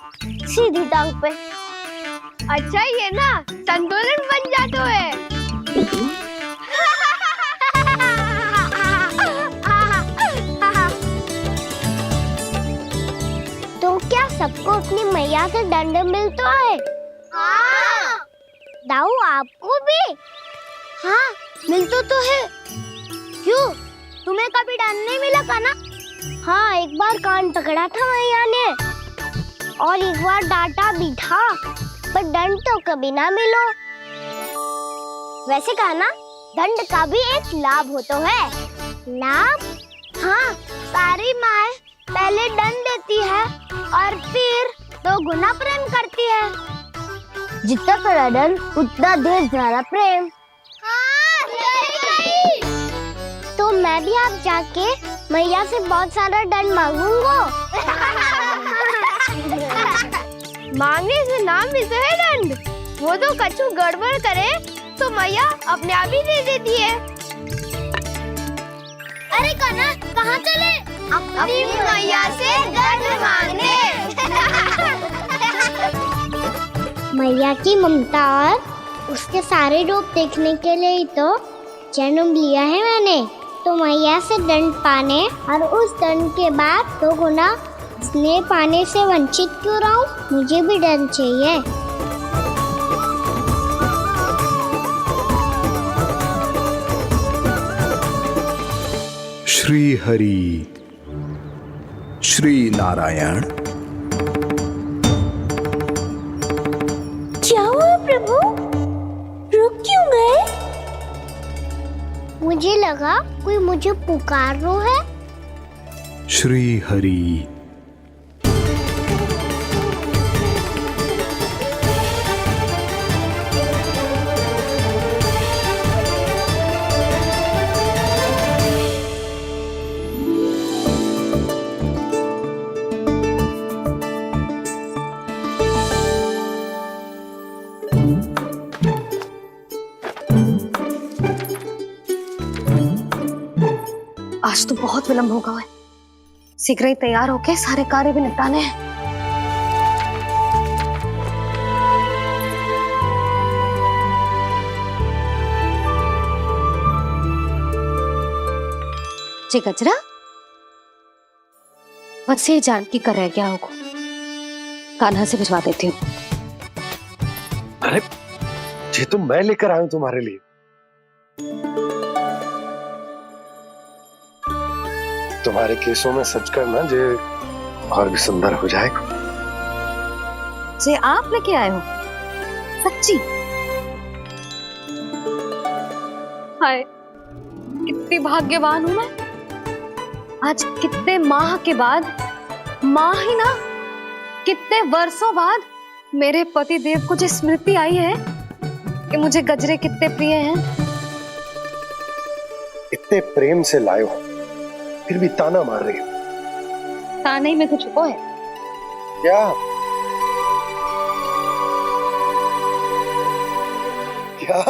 सीधी टांग पे। अच्छा ये ना संतुलन बन जाता है। तो क्या सबको अपनी मैया से दंड मिलता है? हाँ। दाऊ आपको भी? हाँ मिलता तो है। क्यों, तुम्हें कभी दंड नहीं मिला का ना? हाँ, एक बार कान पकड़ा था मैया ने और एक बार डांटा भी था, पर दंड तो कभी ना मिलो। वैसे कहा ना, दंड का भी एक लाभ होता है। लाभ? हाँ, सारी माँ पहले दंड देती है और फिर 2 गुना प्रेम करती है। जितना बड़ा दंड उतना ढेर सारा प्रेम। हाँ, सही। तो मैं भी आप जाके मैया से बहुत सारा दंड मांगूंगा। मांगने से ना मिलता है दंड, वो तो कछु गड़बड़ करे तो मैया अपने आप ही दे देती है। अरे कना, कहाँ चले? अपनी मैया से दंड मांगने। मैया की ममता और उसके सारे रूप देखने के लिए ही तो जन्म लिया है मैंने। तो मैया से दंड पाने और उस दंड के बाद 2 गुना स्नेह पाने से वंचित क्यों रहूं? मुझे भी दंड चाहिए। श्री हरि, श्री नारायण। क्या हुआ प्रभु? रुक क्यों गए? मुझे लगा कोई मुझे पुकार रहा है। श्री हरि। आज तो बहुत विलंब होगा है। शीघ्र ही तैयार होके सारे कार्य भी निपटाने हैं। जी गजरा, बस ये जान की कर रह गया होगा, कान्हा से भिजवा देती हूँ। अरे ये तो मैं लेकर आया हूं तुम्हारे लिए। तुम्हारे केसों में सच करना जे और भी सुंदर हो जाएगा। जे आप लेके आए हो? सच्ची? हाय, कितनी भाग्यवान हूं मैं। आज कितने माह के बाद, माह ही ना, कितने वर्षों बाद मेरे पति देव को जो स्मृति आई है कि मुझे गजरे कितने प्रिय हैं। इतने प्रेम से लाए हो, फिर भी ताना मार रही हो। ताने में कुछ छुपो है क्या? क्या?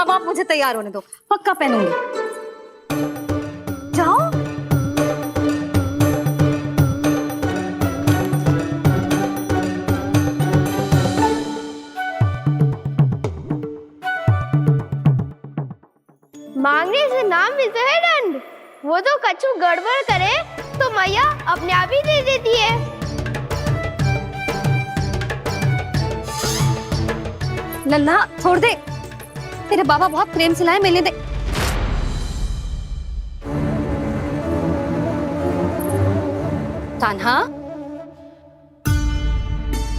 अब आप मुझे तैयार होने दो, पक्का पहनूंगी। जाओ। मांगने से नाम मिलता है दंड। वो तो कछु गड़बड़ करे तो मैया अपने आप ही दे देती है। लल्ला छोड़ दे, तेरे बाबा बहुत प्रेम से लाए, मिलने दे। कान्हा,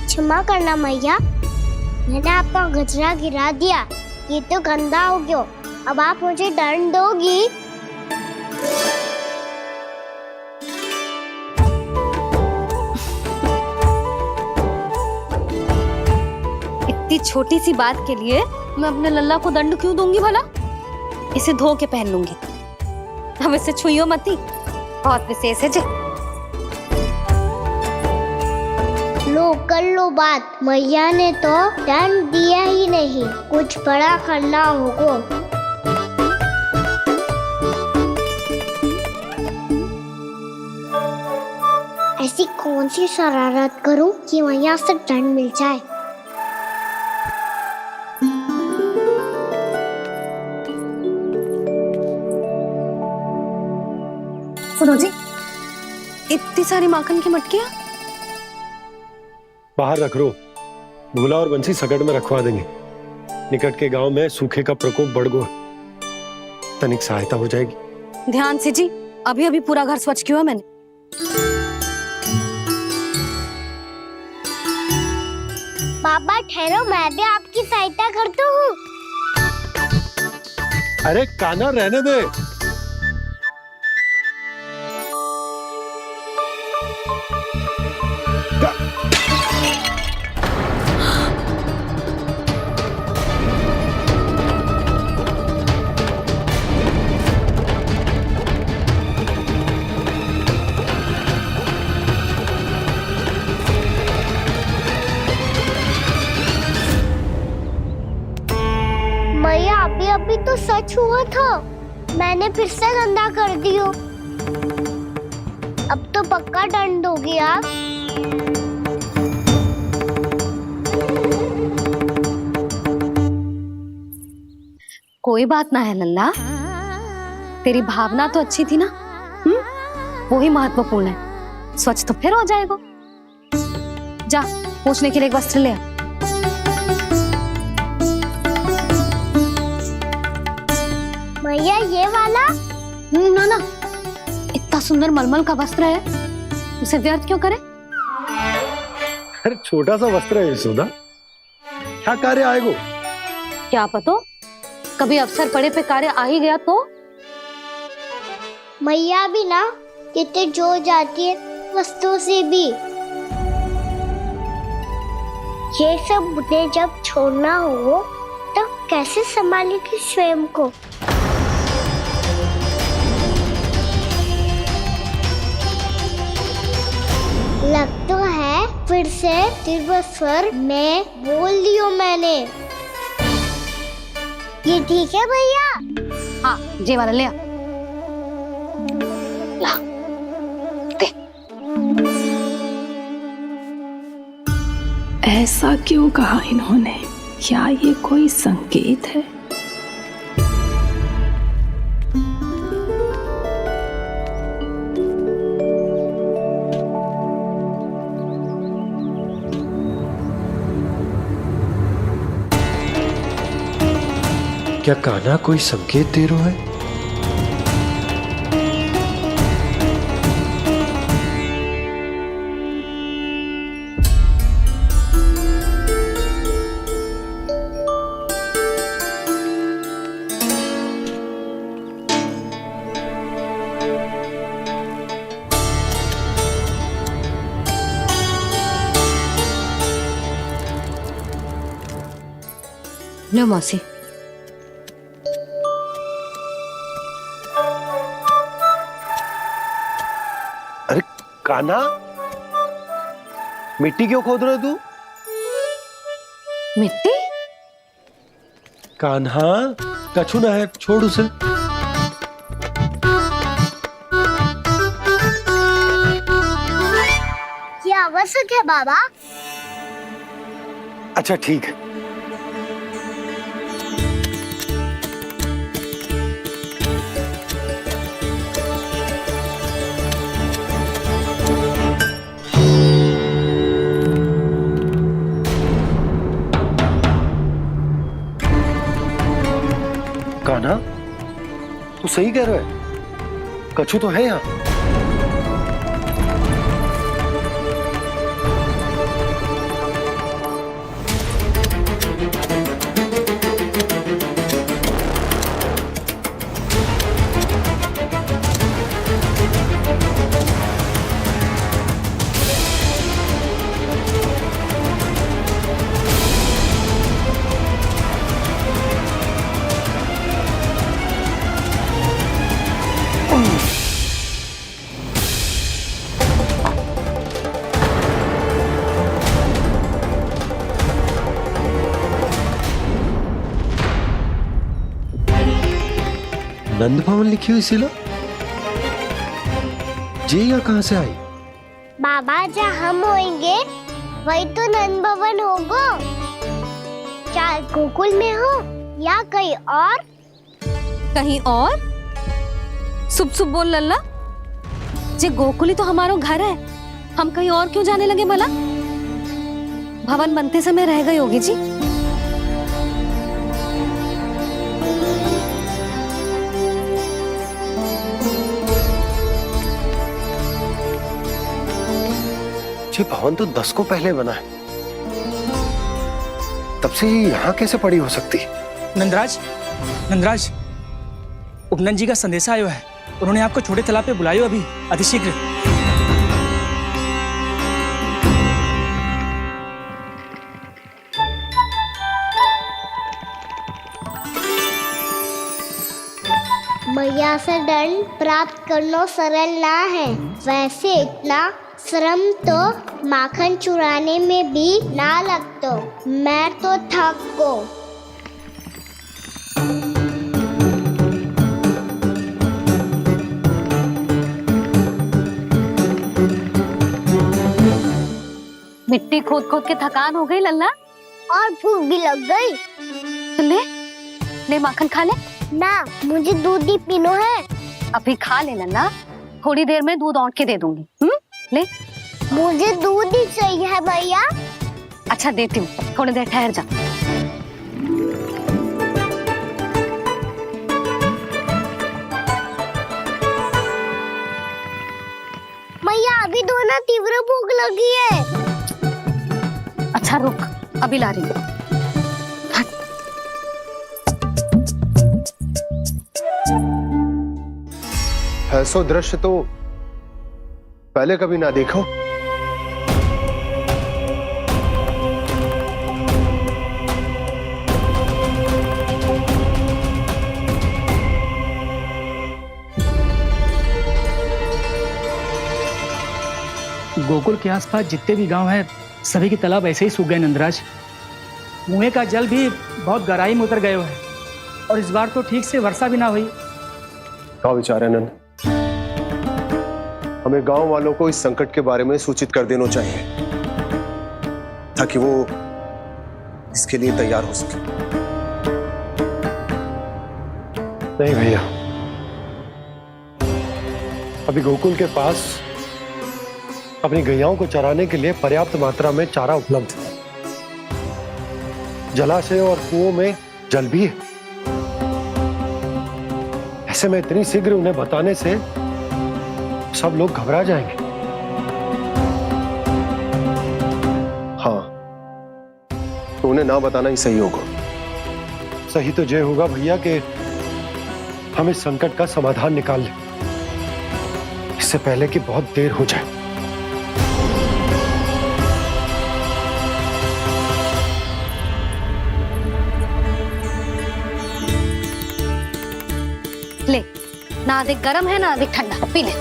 क्षमा करना मैया, मैंने आपका गजरा गिरा दिया, ये तो गंदा हो गया। अब आप मुझे दंड दोगी? इतनी छोटी सी बात के लिए मैं अपने लल्ला को दंड क्यों दूंगी भला? इसे धो के पहन लूंगी। अब इसे छुइयो मती, बहुत विशेष है जी। लो कर लो बात, मैया ने तो दंड दिया ही नहीं, कुछ बड़ा करना होगा। ऐसी कौन सी शरारत करूं कि मैया से दंड मिल जाए? सुनो जी, इतनी सारी माखन की मटकियां बाहर रख रो, भूला और बंसी सकट में रखवा देंगे। निकट के गांव में सूखे का प्रकोप बढ़ गो, तनिक सहायता हो जाएगी। ध्यान से जी, अभी अभी पूरा घर स्वच्छ किया मैंने। पापा ठहरो, मैं भी आपकी सहायता करता हूँ। अरे कान्हा रहने दे। मैया अभी तो सच हुआ था, मैंने फिर से गंदा कर दियो। अब तो पक्का दंड दोगी आप। कोई बात ना है लल्ला, तेरी भावना तो अच्छी थी ना, वो ही महत्वपूर्ण है। स्वच्छ तो फिर हो जाएगा। जा, पोंछने के लिए एक वस्त्र ले आ। भैया ये वाला? ना ना, इतना सुंदर मलमल का वस्त्र है, उसे व्यर्थ क्यों करे? अरे छोटा सा वस्त्र है यशोदा, क्या कार्य आएगा? क्या पता, कभी अवसर पड़े पे कार्य आ ही गया तो। मैया भी ना कितने जो जाती है वस्तुओं से भी। ये सब मुझे जब छोड़ना हो तो कैसे संभालेगी स्वयं को? लग तो है फिर से तीव्र स्वर में बोल दियो मैंने। ये ठीक है भैया? हाँ, जे वाला ले आ। ला, दे। ऐसा क्यों कहा इन्होंने? क्या ये कोई संकेत है? क्या कान्हा कोई संकेत दे रहा है? लो मौसी। अरे कान्हा, मिट्टी क्यों खोद रहे हो तू? मिट्टी? कान्हा, कछु ना है, छोड़ उसे। ये आवश्यक है बाबा। अच्छा ठीक है। कान्हा, तू सही कह रहा है, कछु तो है यहाँ। नंद भवन लिखी हुई सिला, ये यहाँ कहाँ से आई? बाबा जहाँ हम होंगे वही तो नंद भवन होगा। चाहे गोकुल में हो या कहीं और। कहीं और? सुब सुब बोल लल्ला। जे गोकुली तो हमारो घर है, हम कहीं और क्यों जाने लगे भला? भवन बनते समय रह गई होगी जी। ये भवन तो 10 को पहले बना है, तब से ये यहाँ कैसे पड़ी हो सकती? नंदराज, नंदराज, उपनंद जी का संदेशा आयो है। उन्होंने आपको छोटे तालाब पे बुलायो अभी, अतिशीघ्र। मैया से दंड प्राप्त करना सरल ना है। वैसे इतना श्रम तो माखन चुराने में भी ना लगता। मैं तो थक गो। मिट्टी खोद खोद के थकान हो गई लल्ला, और भूख भी लग गई। तो ले ले माखन खा ले। ना, मुझे दूध ही पीनो है। अभी खा ले लल्ला, थोड़ी देर में दूध औंट के दे दूंगी। ले। मुझे दूध ही चाहिए है भैया। अच्छा देती हूँ, थोड़ी देर ठहर जा। मैया अभी तो ना तीव्र भूख लगी है। अच्छा रुक, अभी ला रही हूँ। ऐसा दृश्य तो पहले कभी ना देखो। गोकुल के आसपास जितने भी गांव हैं, सभी के तालाब ऐसे ही सूख गए नंदराज। कुएं का जल भी बहुत गहराई में उतर गए है, और इस बार तो ठीक से वर्षा भी ना हुई। क्या विचार है नंद? हमें गांव वालों को इस संकट के बारे में सूचित कर देना चाहिए, ताकि वो इसके लिए तैयार हो सके। नहीं भैया, अभी गोकुल के पास अपनी गैयाओं को चराने के लिए पर्याप्त मात्रा में चारा उपलब्ध है। जलाशय और कुओं में जल भी है। ऐसे में इतनी शीघ्र उन्हें बताने से सब लोग घबरा जाएंगे। हाँ, तो उन्हें ना बताना ही सही होगा। सही तो ये होगा भैया कि हम इस संकट का समाधान निकाल लें, इससे पहले कि बहुत देर हो जाए। ले, ना अधिक गर्म है ना अधिक ठंडा, पी ले।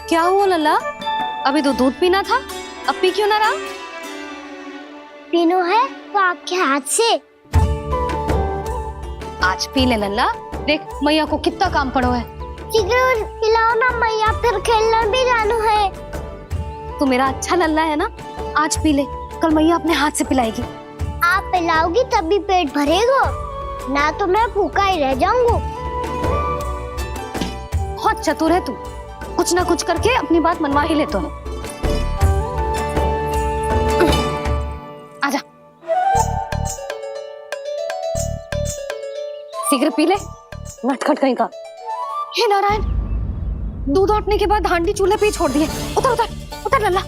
क्या हुआ लल्ला? अभी तो दूध पीना था, अब पी क्यों ना रहा? पीनो है तो आपके हाथ से। आज पी ले लल्ला, देख मैया को कितना काम पड़ो है। शीघ्र पिलाओ ना मैया, फिर खेलना भी जाना है। तू मेरा अच्छा लल्ला है ना, आज पी ले, कल मैया अपने हाथ से पिलाएगी। आप पिलाओगी तभी पेट भरेगा, ना तो मैं भूखा ही रह जाऊंगा। बहुत चतुर है तू, कुछ ना कुछ करके अपनी बात मनवा ही लेता है। आजा, शीघ्र पी ले, नटखट कहीं का। हे नारायण, दूध औटने के बाद हांडी चूल्हे पे ही छोड़ दिए। उतर उतर उतर लल्ला।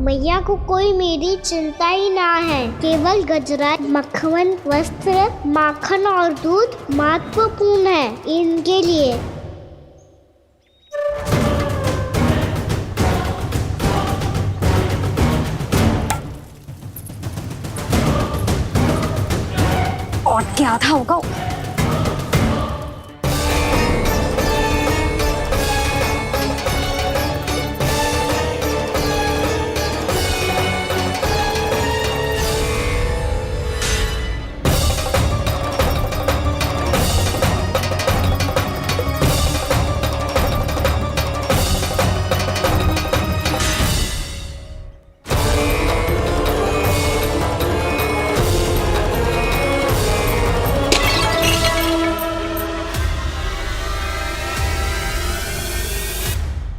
मैया को कोई मेरी चिंता ही ना है, केवल गजरा, मक्खन, वस्त्र, माखन और दूध महत्वपूर्ण है इनके लिए। और क्या आधा होगा।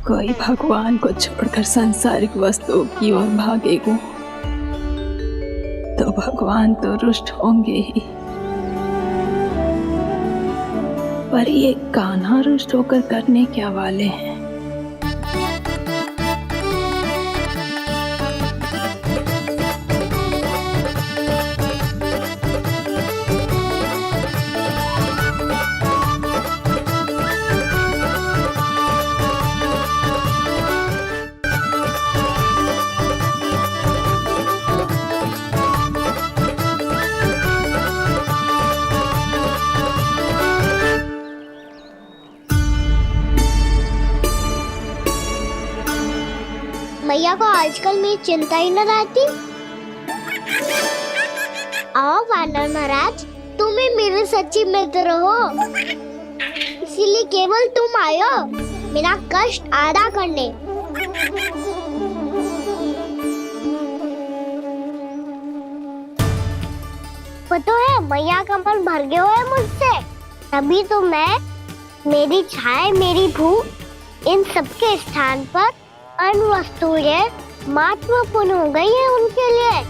कोई भगवान को छोड़कर सांसारिक वस्तुओं की ओर भागेगा तो भगवान तो रुष्ट होंगे ही, पर ये कान्हा रुष्ट होकर करने क्या वाले हैं? मैया को आजकल मेरी चिंता ही न रहती। आओ वानर महाराज, तुम ही मेरे सच्ची मित्र हो, इसीलिए केवल तुम आयो मेरा कष्ट आधा करने। पता है मैया का मन भर गया है मुझसे, तभी तो मैं, मेरी छाया, मेरी भूख, इन सबके स्थान पर अन्य वस्तुएं महत्वपूर्ण हो गई है उनके लिए।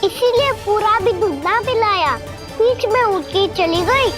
इसीलिए पूरा भी दूध ना पिलाया, बीच में उठ के चली गई।